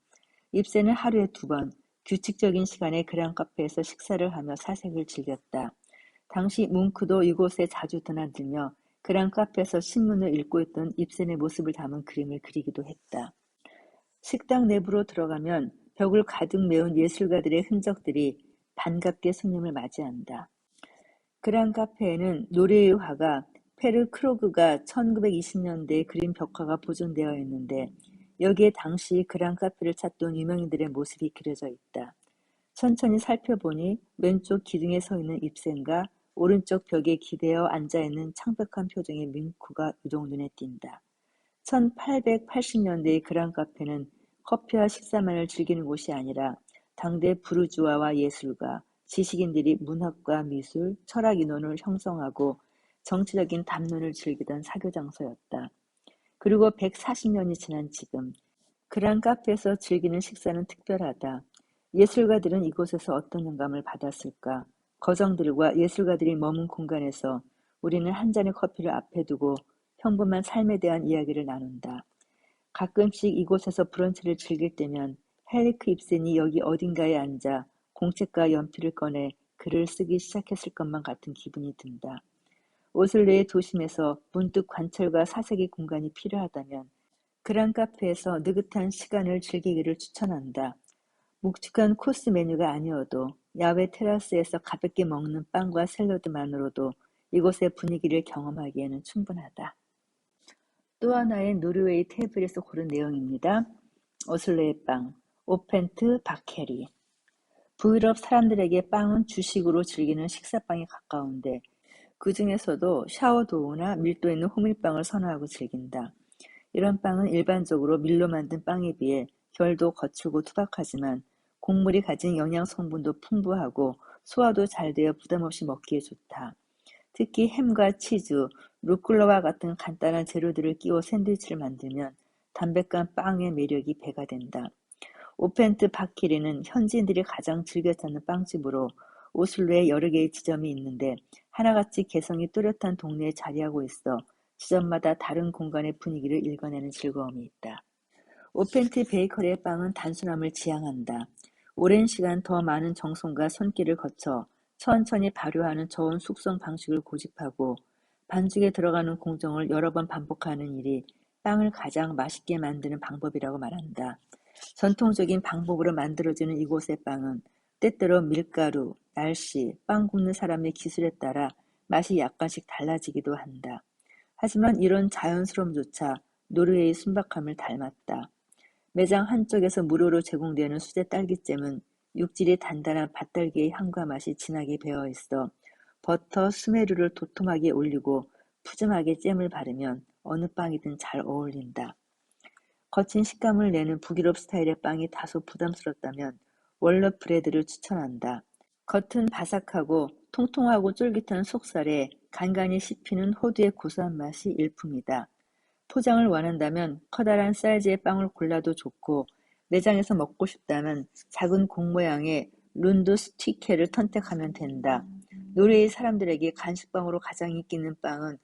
입센은 하루에 2번 규칙적인 시간에 그란 카페에서 식사를 하며 사색을 즐겼다. 당시 뭉크도 이곳에 자주 드나들며 그란 카페에서 신문을 읽고 있던 입센의 모습을 담은 그림을 그리기도 했다. 식당 내부로 들어가면 벽을 가득 메운 예술가들의 흔적들이 반갑게 손님을 맞이한다. 그란 카페에는 노르웨이 화가 페르 크로그가 1920년대에 그린 벽화가 보존되어 있는데 여기에 당시 그란 카페를 찾던 유명인들의 모습이 그려져 있다. 천천히 살펴보니 왼쪽 기둥에 서 있는 입센과 오른쪽 벽에 기대어 앉아있는 창백한 표정의 밍쿠가 유독 눈에 띈다. 1880년대의 그란 카페는 커피와 식사만을 즐기는 곳이 아니라 당대 부르주아와 예술가, 지식인들이 문학과 미술, 철학 인원을 형성하고 정치적인 담론을 즐기던 사교 장소였다. 그리고 140년이 지난 지금 그란 카페에서 즐기는 식사는 특별하다. 예술가들은 이곳에서 어떤 영감을 받았을까? 거정들과 예술가들이 머문 공간에서 우리는 한 잔의 커피를 앞에 두고 평범한 삶에 대한 이야기를 나눈다. 가끔씩 이곳에서 브런치를 즐길 때면 헬리크 입센이 여기 어딘가에 앉아 공책과 연필을 꺼내 글을 쓰기 시작했을 것만 같은 기분이 든다. 오슬로의 도심에서 문득 관찰과 사색의 공간이 필요하다면 그란 카페에서 느긋한 시간을 즐기기를 추천한다. 묵직한 코스 메뉴가 아니어도 야외 테라스에서 가볍게 먹는 빵과 샐러드만으로도 이곳의 분위기를 경험하기에는 충분하다. 또 하나의 노르웨이 테이블에서 고른 내용입니다. 오슬로의 빵, 오펜트 바케리. 북유럽 사람들에게 빵은 주식으로 즐기는 식사빵에 가까운데 그 중에서도 샤워도우나 밀도 있는 호밀빵을 선호하고 즐긴다. 이런 빵은 일반적으로 밀로 만든 빵에 비해 결도 거칠고 투박하지만 곡물이 가진 영양 성분도 풍부하고 소화도 잘 되어 부담 없이 먹기에 좋다. 특히 햄과 치즈, 루꼴라와 같은 간단한 재료들을 끼워 샌드위치를 만들면 담백한 빵의 매력이 배가 된다. 오펜트 바키리는 현지인들이 가장 즐겨 찾는 빵집으로 오슬로에 여러 개의 지점이 있는데 하나같이 개성이 뚜렷한 동네에 자리하고 있어 지점마다 다른 공간의 분위기를 읽어내는 즐거움이 있다. 오펜트 베이커리의 빵은 단순함을 지향한다. 오랜 시간 더 많은 정성과 손길을 거쳐 천천히 발효하는 저온 숙성 방식을 고집하고 반죽에 들어가는 공정을 여러 번 반복하는 일이 빵을 가장 맛있게 만드는 방법이라고 말한다. 전통적인 방법으로 만들어지는 이곳의 빵은 때때로 밀가루, 날씨, 빵 굽는 사람의 기술에 따라 맛이 약간씩 달라지기도 한다. 하지만 이런 자연스러움조차 노르웨이의 순박함을 닮았다. 매장 한쪽에서 무료로 제공되는 수제 딸기잼은 육질이 단단한 밭딸기의 향과 맛이 진하게 배어있어 버터, 스메르를 도톰하게 올리고 푸짐하게 잼을 바르면 어느 빵이든 잘 어울린다. 거친 식감을 내는 북유럽 스타일의 빵이 다소 부담스럽다면 월넛 브레드를 추천한다. 겉은 바삭하고 통통하고 쫄깃한 속살에 간간히 씹히는 호두의 고소한 맛이 일품이다. 포장을 원한다면 커다란 사이즈의 빵을 골라도 좋고 매장에서 먹고 싶다면 작은 공 모양의 룬드 스티케를 선택하면 된다. 노르웨이 사람들에게 간식빵으로 가장 인기 있는 빵은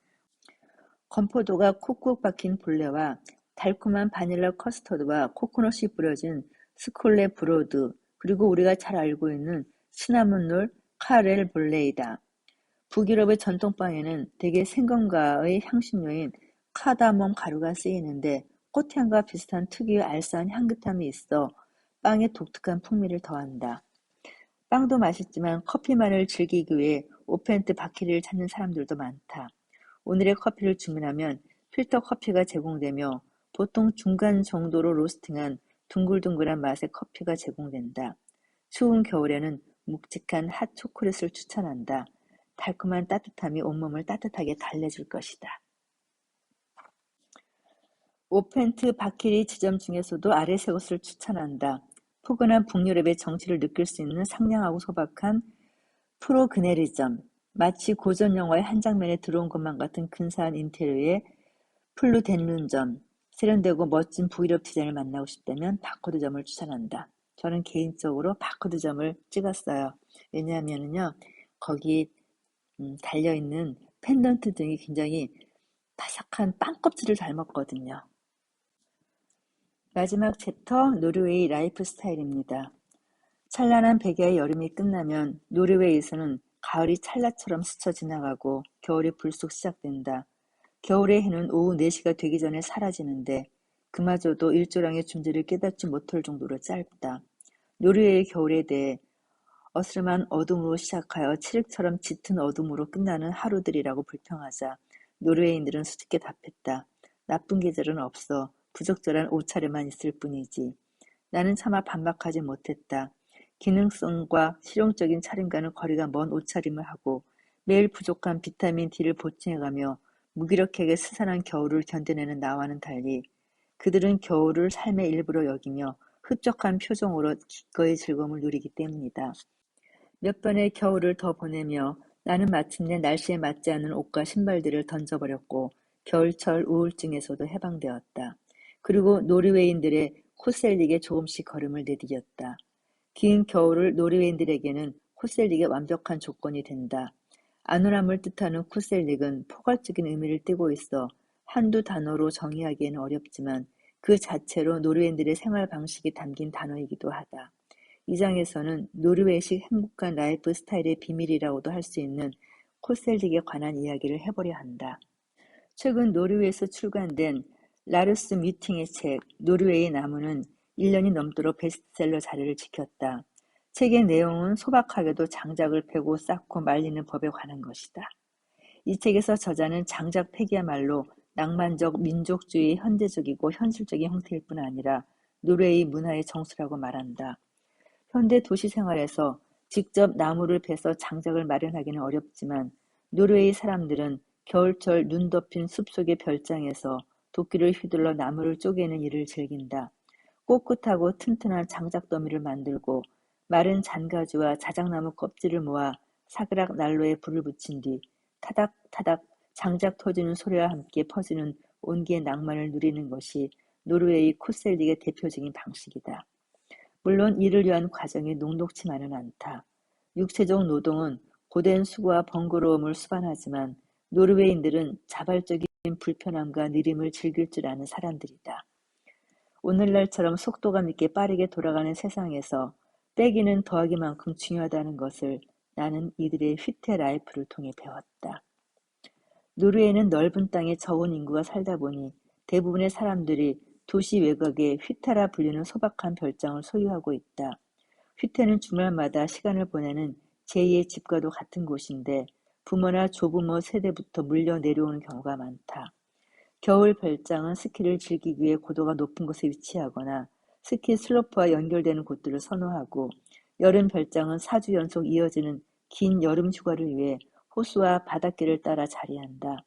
건포도가 콕콕 박힌 본래와 달콤한 바닐라 커스터드와 코코넛이 뿌려진 스콜레 브로드, 그리고 우리가 잘 알고 있는 시나몬롤 카렐 볼레이다. 북유럽의 전통빵에는 대개 생강과의 향신료인 카다몬 가루가 쓰이는데 꽃향과 비슷한 특유의 알싸한 향긋함이 있어 빵에 독특한 풍미를 더한다. 빵도 맛있지만 커피만을 즐기기 위해 오펜트 바키리를 찾는 사람들도 많다. 오늘의 커피를 주문하면 필터 커피가 제공되며 보통 중간 정도로 로스팅한 둥글둥글한 맛의 커피가 제공된다. 추운 겨울에는 묵직한 핫 초콜릿을 추천한다. 달콤한 따뜻함이 온몸을 따뜻하게 달래줄 것이다. 오펜트 바키리 지점 중에서도 아래 세 곳을 추천한다. 포근한 북유럽의 정취를 느낄 수 있는 상냥하고 소박한 프로그네리점, 마치 고전 영화의 한 장면에 들어온 것만 같은 근사한 인테리어의 플루덴룬점, 세련되고 멋진 북유럽 디자인을 만나고 싶다면 바코드점을 추천한다. 저는 개인적으로 바코드점을 찍었어요. 왜냐하면요, 거기 달려있는 펜던트 등이 굉장히 바삭한 빵 껍질을 닮았거든요. 마지막 챕터, 노르웨이 라이프 스타일입니다. 찬란한 백야의 여름이 끝나면 노르웨이에서는 가을이 찰나처럼 스쳐 지나가고 겨울이 불쑥 시작된다. 겨울의 해는 오후 4시가 되기 전에 사라지는데 그마저도 일조량의 존재를 깨닫지 못할 정도로 짧다. 노르웨이의 겨울에 대해 어스름한 어둠으로 시작하여 칠흑처럼 짙은 어둠으로 끝나는 하루들이라고 불평하자 노르웨이인들은 수줍게 답했다. 나쁜 계절은 없어. 부적절한 옷차림만 있을 뿐이지. 나는 차마 반박하지 못했다. 기능성과 실용적인 차림과는 거리가 먼 옷차림을 하고 매일 부족한 비타민 D를 보충해가며 무기력하게 스산한 겨울을 견뎌내는 나와는 달리 그들은 겨울을 삶의 일부로 여기며 흡족한 표정으로 기꺼이 즐거움을 누리기 때문이다. 몇 번의 겨울을 더 보내며 나는 마침내 날씨에 맞지 않는 옷과 신발들을 던져버렸고 겨울철 우울증에서도 해방되었다. 그리고 노르웨이인들의 코셀릭에 조금씩 걸음을 내디뎠다. 긴 겨울을 노르웨이인들에게는 코셀릭의 완벽한 조건이 된다. 안온함을 뜻하는 코셀릭은 포괄적인 의미를 띠고 있어 한두 단어로 정의하기에는 어렵지만 그 자체로 노르웨이인들의 생활 방식이 담긴 단어이기도 하다. 이 장에서는 노르웨이식 행복한 라이프 스타일의 비밀이라고도 할 수 있는 코셀릭에 관한 이야기를 해보려 한다. 최근 노르웨이에서 출간된 라르스 뮤팅의 책 노르웨이 나무는 1년이 넘도록 베스트셀러 자리를 지켰다. 책의 내용은 소박하게도 장작을 패고 쌓고 말리는 법에 관한 것이다. 이 책에서 저자는 장작 패기야말로 낭만적 민족주의의 현대적이고 현실적인 형태일 뿐 아니라 노르웨이 문화의 정수라고 말한다. 현대 도시 생활에서 직접 나무를 베서 장작을 마련하기는 어렵지만 노르웨이 사람들은 겨울철 눈 덮인 숲속의 별장에서 도끼를 휘둘러 나무를 쪼개는 일을 즐긴다. 꼿꼿하고 튼튼한 장작더미를 만들고 마른 잔가지와 자작나무 껍질을 모아 사그락 난로에 불을 붙인 뒤 타닥타닥 장작 터지는 소리와 함께 퍼지는 온기의 낭만을 누리는 것이 노르웨이 코셀릭의 대표적인 방식이다. 물론 이를 위한 과정이 녹록지만은 않다. 육체적 노동은 고된 수고와 번거로움을 수반하지만 노르웨이인들은 자발적인 불편함과 느림을 즐길 줄 아는 사람들이다. 오늘날처럼 속도감 있게 빠르게 돌아가는 세상에서 빼기는 더하기만큼 중요하다는 것을 나는 이들의 휘태 라이프를 통해 배웠다. 노르웨이는 넓은 땅에 적은 인구가 살다 보니 대부분의 사람들이 도시 외곽에 휘태라 불리는 소박한 별장을 소유하고 있다. 휘태는 주말마다 시간을 보내는 제2의 집과도 같은 곳인데 부모나 조부모 세대부터 물려 내려오는 경우가 많다. 겨울 별장은 스키를 즐기기 위해 고도가 높은 곳에 위치하거나 스키 슬로프와 연결되는 곳들을 선호하고 여름 별장은 4주 연속 이어지는 긴 여름 휴가를 위해 호수와 바닷길을 따라 자리한다.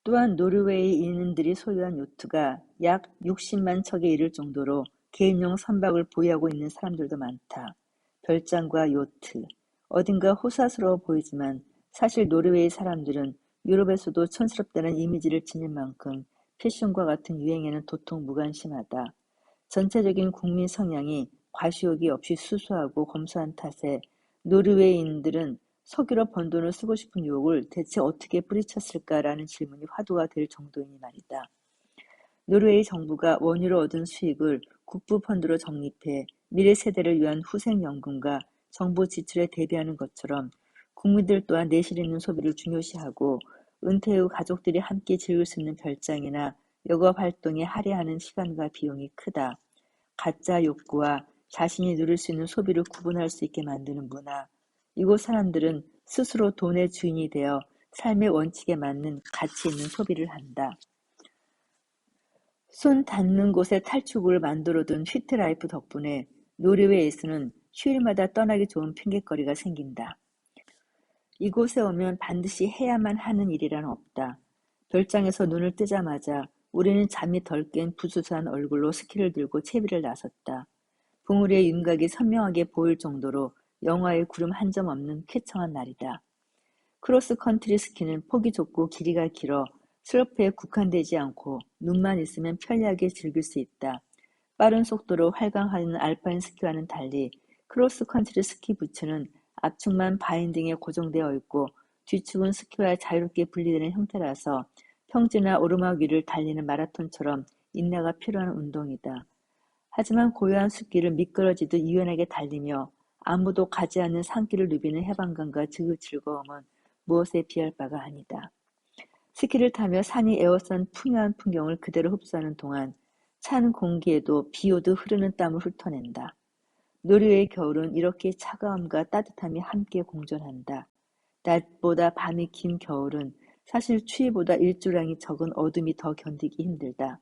또한 노르웨이인들이 소유한 요트가 약 60만 척에 이를 정도로 개인용 선박을 보유하고 있는 사람들도 많다. 별장과 요트, 어딘가 호사스러워 보이지만 사실 노르웨이 사람들은 유럽에서도 촌스럽다는 이미지를 지닌 만큼 패션과 같은 유행에는 도통 무관심하다. 전체적인 국민 성향이 과시욕이 없이 수수하고 검소한 탓에 노르웨이인들은 석유로 번 돈을 쓰고 싶은 유혹을 대체 어떻게 뿌리쳤을까라는 질문이 화두가 될 정도이니 말이다. 노르웨이 정부가 원유로 얻은 수익을 국부 펀드로 적립해 미래 세대를 위한 후생연금과 정부 지출에 대비하는 것처럼 국민들 또한 내실 있는 소비를 중요시하고 은퇴 후 가족들이 함께 즐길 수 있는 별장이나 여가 활동에 할애하는 시간과 비용이 크다. 가짜 욕구와 자신이 누릴 수 있는 소비를 구분할 수 있게 만드는 문화. 이곳 사람들은 스스로 돈의 주인이 되어 삶의 원칙에 맞는 가치 있는 소비를 한다. 손 닿는 곳에 탈출구를 만들어둔 휘트라이프 덕분에 노르웨이에서는 휴일마다 떠나기 좋은 핑곗거리가 생긴다. 이곳에 오면 반드시 해야만 하는 일이란 없다. 별장에서 눈을 뜨자마자 우리는 잠이 덜 깬 부스스한 얼굴로 스키를 들고 채비를 나섰다. 봉우리의 윤곽이 선명하게 보일 정도로 영하의 구름 한 점 없는 쾌청한 날이다. 크로스컨트리 스키는 폭이 좁고 길이가 길어 슬로프에 국한되지 않고 눈만 있으면 편리하게 즐길 수 있다. 빠른 속도로 활강하는 알파인 스키와는 달리 크로스컨트리 스키 부츠는 앞축만 바인딩에 고정되어 있고 뒤축은 스키와 자유롭게 분리되는 형태라서 평지나 오르막 위를 달리는 마라톤처럼 인내가 필요한 운동이다. 하지만 고요한 숲길을 미끄러지듯 유연하게 달리며 아무도 가지 않는 산길을 누비는 해방감과 그 즐거움은 무엇에 비할 바가 아니다. 스키를 타며 산이 에워싼 풍요한 풍경을 그대로 흡수하는 동안 찬 공기에도 비 오듯 흐르는 땀을 훑어낸다. 노르웨이 겨울은 이렇게 차가움과 따뜻함이 함께 공존한다. 낮보다 밤이 긴 겨울은 사실 추위보다 일조량이 적은 어둠이 더 견디기 힘들다.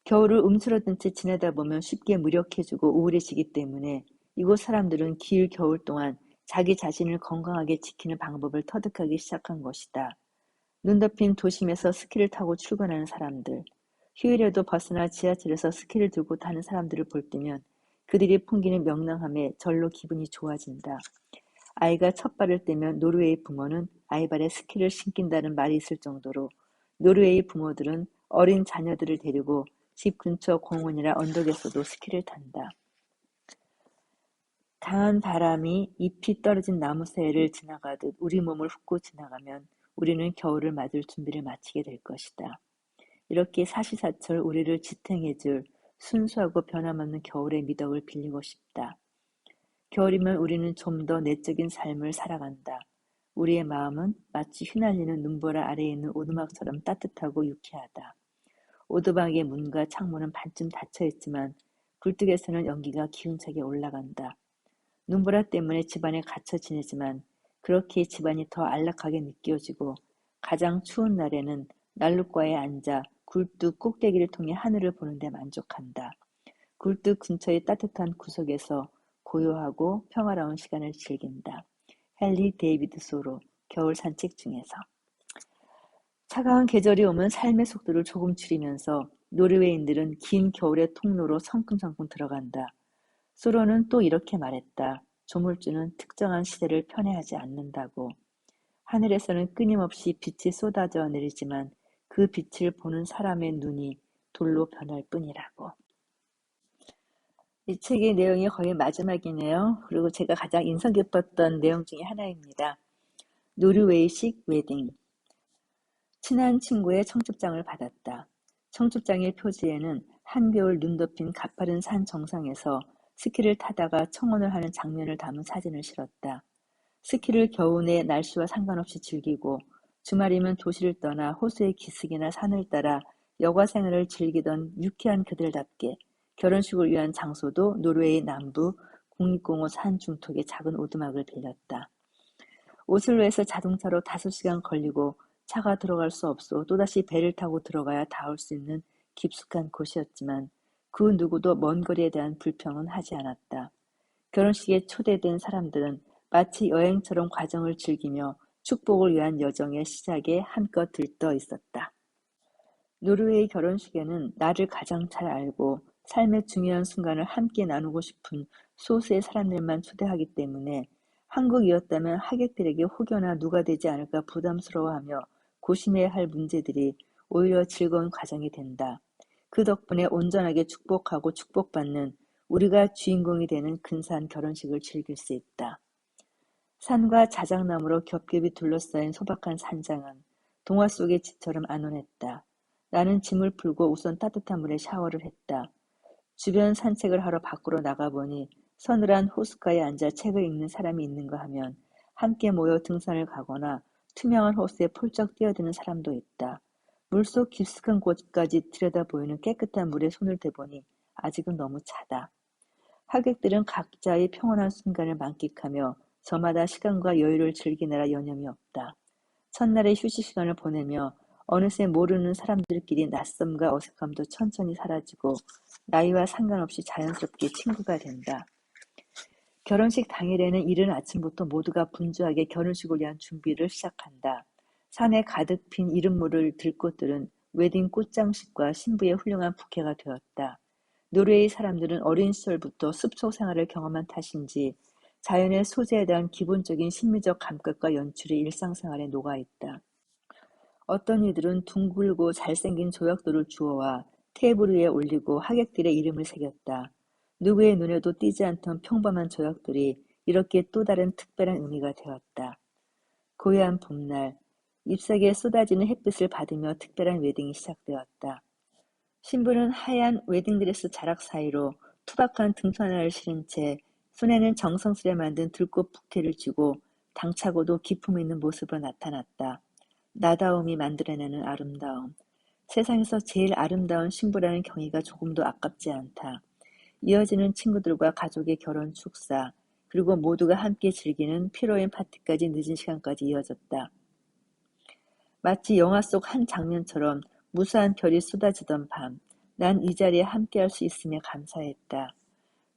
겨울을 움츠러든 채 지내다 보면 쉽게 무력해지고 우울해지기 때문에 이곳 사람들은 길 겨울 동안 자기 자신을 건강하게 지키는 방법을 터득하기 시작한 것이다. 눈 덮인 도심에서 스키를 타고 출근하는 사람들, 휴일에도 버스나 지하철에서 스키를 들고 타는 사람들을 볼 때면 그들이 풍기는 명랑함에 절로 기분이 좋아진다. 아이가 첫 발을 떼면 노르웨이 부모는 아이 발에 스키를 신긴다는 말이 있을 정도로 노르웨이 부모들은 어린 자녀들을 데리고 집 근처 공원이나 언덕에서도 스키를 탄다. 강한 바람이 잎이 떨어진 나무 새를 지나가듯 우리 몸을 훑고 지나가면 우리는 겨울을 맞을 준비를 마치게 될 것이다. 이렇게 사시사철 우리를 지탱해줄 순수하고 변함없는 겨울의 미덕을 빌리고 싶다. 겨울이면 우리는 좀 더 내적인 삶을 살아간다. 우리의 마음은 마치 휘날리는 눈보라 아래에 있는 오두막처럼 따뜻하고 유쾌하다. 오두막의 문과 창문은 반쯤 닫혀있지만 굴뚝에서는 연기가 기운차게 올라간다. 눈보라 때문에 집안에 갇혀 지내지만 그렇게 집안이 더 안락하게 느껴지고 가장 추운 날에는 난로가에 앉아 굴뚝 꼭대기를 통해 하늘을 보는데 만족한다. 굴뚝 근처의 따뜻한 구석에서 고요하고 평화로운 시간을 즐긴다. 헨리 데이비드 소로 겨울 산책 중에서 차가운 계절이 오면 삶의 속도를 조금 줄이면서 노르웨이인들은 긴 겨울의 통로로 성큼성큼 들어간다. 소로는 또 이렇게 말했다. 조물주는 특정한 시대를 편애하지 않는다고. 하늘에서는 끊임없이 빛이 쏟아져 내리지만 그 빛을 보는 사람의 눈이 돌로 변할 뿐이라고. 이 책의 내용이 거의 마지막이네요. 그리고 제가 가장 인상 깊었던 내용 중에 하나입니다. 노르웨이식 웨딩. 친한 친구의 청첩장을 받았다. 청첩장의 표지에는 한겨울 눈 덮인 가파른 산 정상에서 스키를 타다가 청혼을 하는 장면을 담은 사진을 실었다. 스키를 겨우내 날씨와 상관없이 즐기고 주말이면 도시를 떠나 호수의 기슭이나 산을 따라 여가 생활을 즐기던 유쾌한 그들답게 결혼식을 위한 장소도 노르웨이 남부 국립공원 산 중턱의 작은 오두막을 빌렸다. 오슬로에서 자동차로 5시간 걸리고 차가 들어갈 수 없어 또다시 배를 타고 들어가야 닿을 수 있는 깊숙한 곳이었지만 그 누구도 먼 거리에 대한 불평은 하지 않았다. 결혼식에 초대된 사람들은 마치 여행처럼 과정을 즐기며 축복을 위한 여정의 시작에 한껏 들떠 있었다. 노르웨이 결혼식에는 나를 가장 잘 알고 삶의 중요한 순간을 함께 나누고 싶은 소수의 사람들만 초대하기 때문에 한국이었다면 하객들에게 혹여나 누가 되지 않을까 부담스러워하며 고심해야 할 문제들이 오히려 즐거운 과정이 된다. 그 덕분에 온전하게 축복하고 축복받는 우리가 주인공이 되는 근사한 결혼식을 즐길 수 있다. 산과 자작나무로 겹겹이 둘러싸인 소박한 산장은 동화 속의 집처럼 안온했다. 나는 짐을 풀고 우선 따뜻한 물에 샤워를 했다. 주변 산책을 하러 밖으로 나가보니 서늘한 호숫가에 앉아 책을 읽는 사람이 있는가 하면 함께 모여 등산을 가거나 투명한 호수에 펄쩍 뛰어드는 사람도 있다. 물속 깊숙한 곳까지 들여다보이는 깨끗한 물에 손을 대보니 아직은 너무 차다. 하객들은 각자의 평온한 순간을 만끽하며 저마다 시간과 여유를 즐기느라 여념이 없다. 첫날의 휴식 시간을 보내며 어느새 모르는 사람들끼리 낯섦과 어색함도 천천히 사라지고 나이와 상관없이 자연스럽게 친구가 된다. 결혼식 당일에는 이른 아침부터 모두가 분주하게 결혼식을 위한 준비를 시작한다. 산에 가득 핀 이른모를 들꽃들은 웨딩 꽃장식과 신부의 훌륭한 부케가 되었다. 노르웨이 사람들은 어린 시절부터 숲속 생활을 경험한 탓인지 자연의 소재에 대한 기본적인 심미적 감각과 연출이 일상생활에 녹아있다. 어떤 이들은 둥글고 잘생긴 조약돌을 주워와 테이블 위에 올리고 하객들의 이름을 새겼다. 누구의 눈에도 띄지 않던 평범한 조약돌이 이렇게 또 다른 특별한 의미가 되었다. 고요한 봄날, 잎사귀에 쏟아지는 햇빛을 받으며 특별한 웨딩이 시작되었다. 신부는 하얀 웨딩드레스 자락 사이로 투박한 등산화를 실은 채 손에는 정성스레 만든 들꽃 부케를 쥐고 당차고도 기품 있는 모습으로 나타났다. 나다움이 만들어내는 아름다움. 세상에서 제일 아름다운 신부라는 경위가 조금도 아깝지 않다. 이어지는 친구들과 가족의 결혼 축사, 그리고 모두가 함께 즐기는 피로인 파티까지 늦은 시간까지 이어졌다. 마치 영화 속 한 장면처럼 무수한 별이 쏟아지던 밤, 난 이 자리에 함께할 수 있음에 감사했다.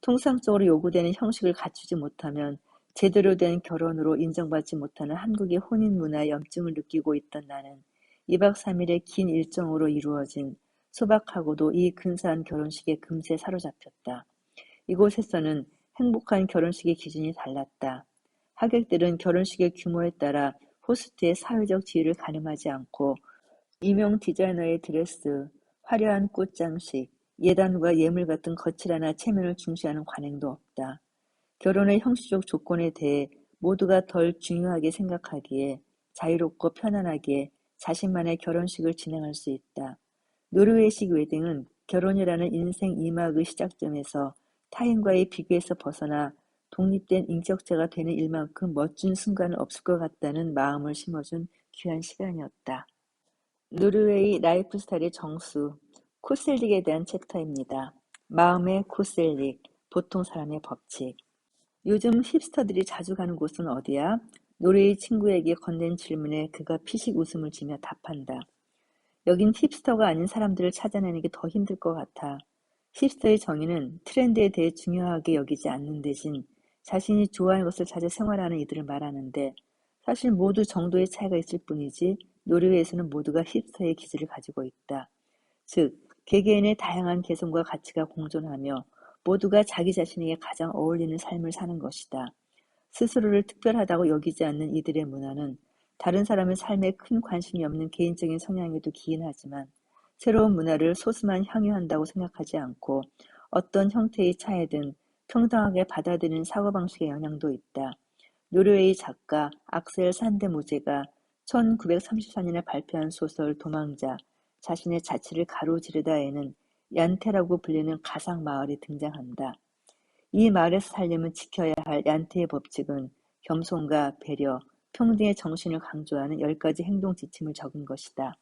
통상적으로 요구되는 형식을 갖추지 못하면 제대로 된 결혼으로 인정받지 못하는 한국의 혼인 문화의 염증을 느끼고 있던 나는 2박 3일의 긴 일정으로 이루어진 소박하고도 이 근사한 결혼식에 금세 사로잡혔다. 이곳에서는 행복한 결혼식의 기준이 달랐다. 하객들은 결혼식의 규모에 따라 호스트의 사회적 지위를 가늠하지 않고 유명 디자이너의 드레스, 화려한 꽃장식, 예단과 예물 같은 거칠하나 체면을 중시하는 관행도 없다. 결혼의 형식적 조건에 대해 모두가 덜 중요하게 생각하기에 자유롭고 편안하게 자신만의 결혼식을 진행할 수 있다. 노르웨이식 웨딩은 결혼이라는 인생 2막의 시작점에서 타인과의 비교에서 벗어나 독립된 인격체가 되는 일만큼 멋진 순간은 없을 것 같다는 마음을 심어준 귀한 시간이었다. 노르웨이 라이프 스타일의 정수, 코셀릭에 대한 챕터입니다. 마음의 코셀릭, 보통 사람의 법칙. 요즘 힙스터들이 자주 가는 곳은 어디야? 노르웨이 친구에게 건넨 질문에 그가 피식 웃음을 지며 답한다. 여긴 힙스터가 아닌 사람들을 찾아내는 게 더 힘들 것 같아. 힙스터의 정의는 트렌드에 대해 중요하게 여기지 않는 대신 자신이 좋아하는 것을 찾아 생활하는 이들을 말하는데 사실 모두 정도의 차이가 있을 뿐이지 노르웨이에서는 모두가 힙스터의 기질을 가지고 있다. 즉, 개개인의 다양한 개성과 가치가 공존하며 모두가 자기 자신에게 가장 어울리는 삶을 사는 것이다. 스스로를 특별하다고 여기지 않는 이들의 문화는 다른 사람의 삶에 큰 관심이 없는 개인적인 성향에도 기인하지만 새로운 문화를 소수만 향유한다고 생각하지 않고 어떤 형태의 차이든 평등하게 받아들이는 사고방식의 영향도 있다. 노르웨이 작가 악셀 산데모제가 1934년에 발표한 소설 도망자, 자신의 자취를 가로지르다에는 얀테라고 불리는 가상 마을이 등장한다. 이 마을에서 살려면 지켜야 할 얀테의 법칙은 겸손과 배려, 평등의 정신을 강조하는 10가지 행동 지침을 적은 것이다.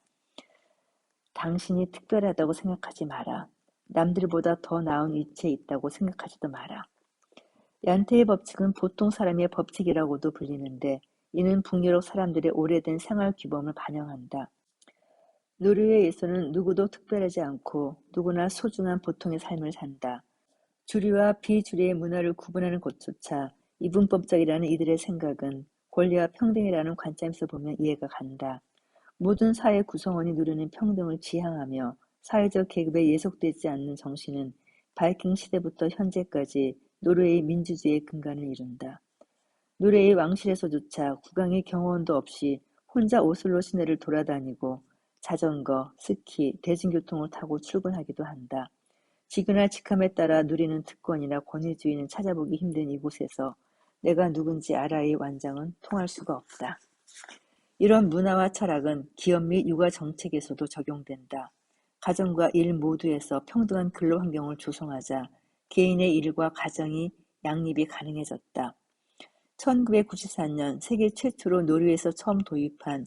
당신이 특별하다고 생각하지 마라. 남들보다 더 나은 위치에 있다고 생각하지도 마라. 얀테의 법칙은 보통 사람의 법칙이라고도 불리는데 이는 북유럽 사람들의 오래된 생활 규범을 반영한다. 노르웨이에서는 누구도 특별하지 않고 누구나 소중한 보통의 삶을 산다. 주류와 비주류의 문화를 구분하는 것조차 이분법적이라는 이들의 생각은 권리와 평등이라는 관점에서 보면 이해가 간다. 모든 사회 구성원이 누리는 평등을 지향하며 사회적 계급에 예속되지 않는 정신은 바이킹 시대부터 현재까지 노르웨이 민주주의의 근간을 이룬다. 노르웨이 왕실에서조차 국왕의 경호원도 없이 혼자 오슬로 시내를 돌아다니고 자전거, 스키, 대중교통을 타고 출근하기도 한다. 직위나 직함에 따라 누리는 특권이나 권위주의는 찾아보기 힘든 이곳에서 내가 누군지 알아의 완장은 통할 수가 없다. 이런 문화와 철학은 기업 및 육아 정책에서도 적용된다. 가정과 일 모두에서 평등한 근로 환경을 조성하자 개인의 일과 가정이 양립이 가능해졌다. 1994년 세계 최초로 노르웨이에서 처음 도입한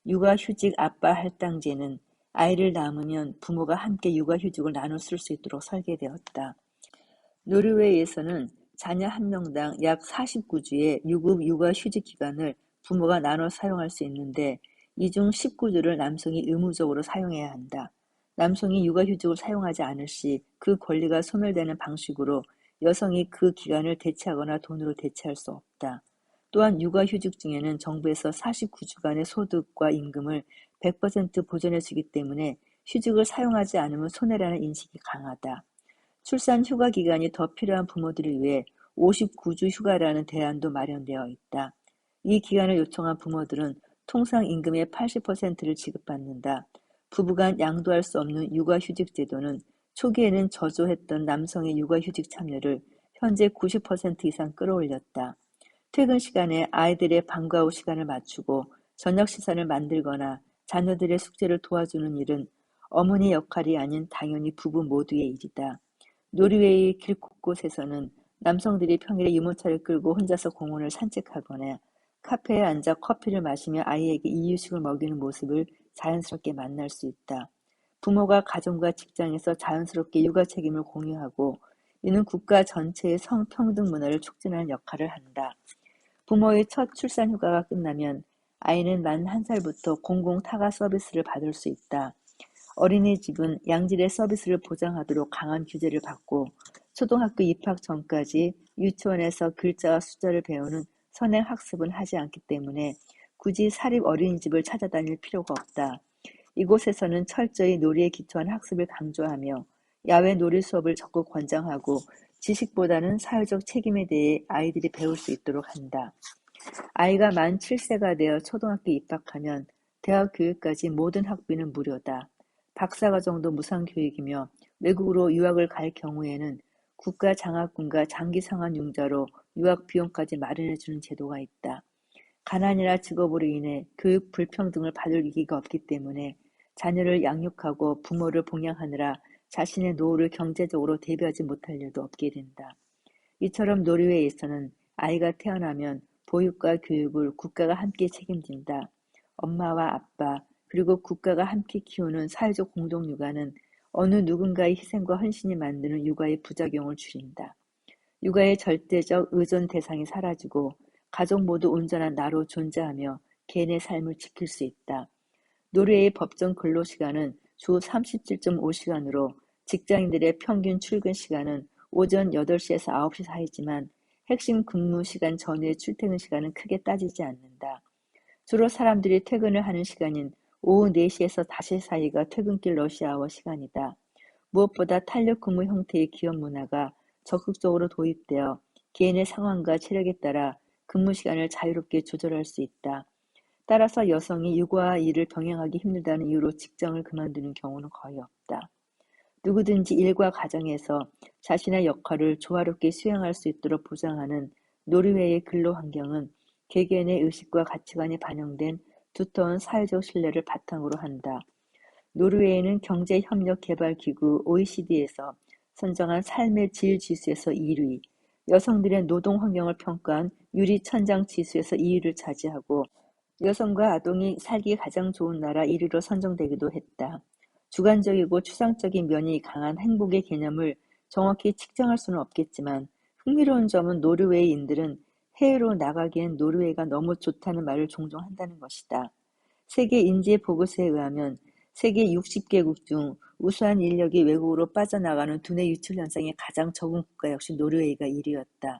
육아휴직 아빠 할당제는 아이를 낳으면 부모가 함께 육아휴직을 나눠 쓸 수 있도록 설계되었다. 노르웨이에서는 자녀 한 명당 약 49주의 유급 육아휴직 기간을 부모가 나눠 사용할 수 있는데 이 중 19주를 남성이 의무적으로 사용해야 한다. 남성이 육아휴직을 사용하지 않을 시 그 권리가 소멸되는 방식으로 여성이 그 기간을 대체하거나 돈으로 대체할 수 없다. 또한 육아휴직 중에는 정부에서 49주간의 소득과 임금을 100% 보전해주기 때문에 휴직을 사용하지 않으면 손해라는 인식이 강하다. 출산 휴가 기간이 더 필요한 부모들을 위해 59주 휴가라는 대안도 마련되어 있다. 이 기간을 요청한 부모들은 통상 임금의 80%를 지급받는다. 부부간 양도할 수 없는 육아휴직 제도는 초기에는 저조했던 남성의 육아휴직 참여를 현재 90% 이상 끌어올렸다. 퇴근 시간에 아이들의 방과 후 시간을 맞추고 저녁 식사를 만들거나 자녀들의 숙제를 도와주는 일은 어머니 역할이 아닌 당연히 부부 모두의 일이다. 노르웨이 길 곳곳에서는 남성들이 평일에 유모차를 끌고 혼자서 공원을 산책하거나 카페에 앉아 커피를 마시며 아이에게 이유식을 먹이는 모습을 자연스럽게 만날 수 있다. 부모가 가정과 직장에서 자연스럽게 육아 책임을 공유하고 이는 국가 전체의 성평등 문화를 촉진하는 역할을 한다. 부모의 첫 출산 휴가가 끝나면 아이는 만 1살부터 공공 타가 서비스를 받을 수 있다. 어린이집은 양질의 서비스를 보장하도록 강한 규제를 받고 초등학교 입학 전까지 유치원에서 글자와 숫자를 배우는 선행 학습은 하지 않기 때문에 굳이 사립 어린이집을 찾아다닐 필요가 없다. 이곳에서는 철저히 놀이에 기초한 학습을 강조하며 야외 놀이 수업을 적극 권장하고 지식보다는 사회적 책임에 대해 아이들이 배울 수 있도록 한다. 아이가 만 7세가 되어 초등학교 입학하면 대학 교육까지 모든 학비는 무료다. 박사과정도 무상교육이며 외국으로 유학을 갈 경우에는 국가 장학금과 장기상환융자로 유학 비용까지 마련해주는 제도가 있다. 가난이나 직업으로 인해 교육 불평등을 받을 위기가 없기 때문에 자녀를 양육하고 부모를 봉양하느라 자신의 노후를 경제적으로 대비하지 못할 일도 없게 된다. 이처럼 노르웨이에서는 아이가 태어나면 보육과 교육을 국가가 함께 책임진다. 엄마와 아빠 그리고 국가가 함께 키우는 사회적 공동육아는 어느 누군가의 희생과 헌신이 만드는 육아의 부작용을 줄인다. 육아의 절대적 의존 대상이 사라지고 가족 모두 온전한 나로 존재하며 개인의 삶을 지킬 수 있다. 노르웨이 법정 근로시간은 주 37.5시간으로 직장인들의 평균 출근 시간은 오전 8시에서 9시 사이지만 핵심 근무 시간 전후의 출퇴근 시간은 크게 따지지 않는다. 주로 사람들이 퇴근을 하는 시간인 오후 4시에서 5시 사이가 퇴근길 러시아워 시간이다. 무엇보다 탄력 근무 형태의 기업 문화가 적극적으로 도입되어 개인의 상황과 체력에 따라 근무 시간을 자유롭게 조절할 수 있다. 따라서 여성이 육아와 일을 병행하기 힘들다는 이유로 직장을 그만두는 경우는 거의 없다. 누구든지 일과 가정에서 자신의 역할을 조화롭게 수행할 수 있도록 보장하는 노르웨이의 근로 환경은 개개인의 의식과 가치관이 반영된 두터운 사회적 신뢰를 바탕으로 한다. 노르웨이는 경제협력개발기구 OECD에서 선정한 삶의 질 지수에서 1위, 여성들의 노동 환경을 평가한 유리천장 지수에서 2위를 차지하고 여성과 아동이 살기 가장 좋은 나라 1위로 선정되기도 했다. 주관적이고 추상적인 면이 강한 행복의 개념을 정확히 측정할 수는 없겠지만 흥미로운 점은 노르웨이인들은 해외로 나가기엔 노르웨이가 너무 좋다는 말을 종종 한다는 것이다. 세계 인재 보고서에 의하면 세계 60개국 중 우수한 인력이 외국으로 빠져나가는 두뇌 유출 현상이 가장 적은 국가 역시 노르웨이가 1위였다.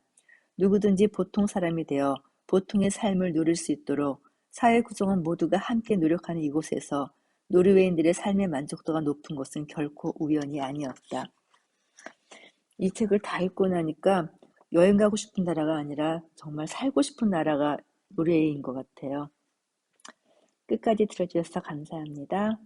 누구든지 보통 사람이 되어 보통의 삶을 누릴 수 있도록 사회 구성원 모두가 함께 노력하는 이곳에서 노르웨이인들의 삶의 만족도가 높은 것은 결코 우연이 아니었다. 이 책을 다 읽고 나니까 여행 가고 싶은 나라가 아니라 정말 살고 싶은 나라가 노르웨이인 것 같아요. 끝까지 들어주셔서 감사합니다.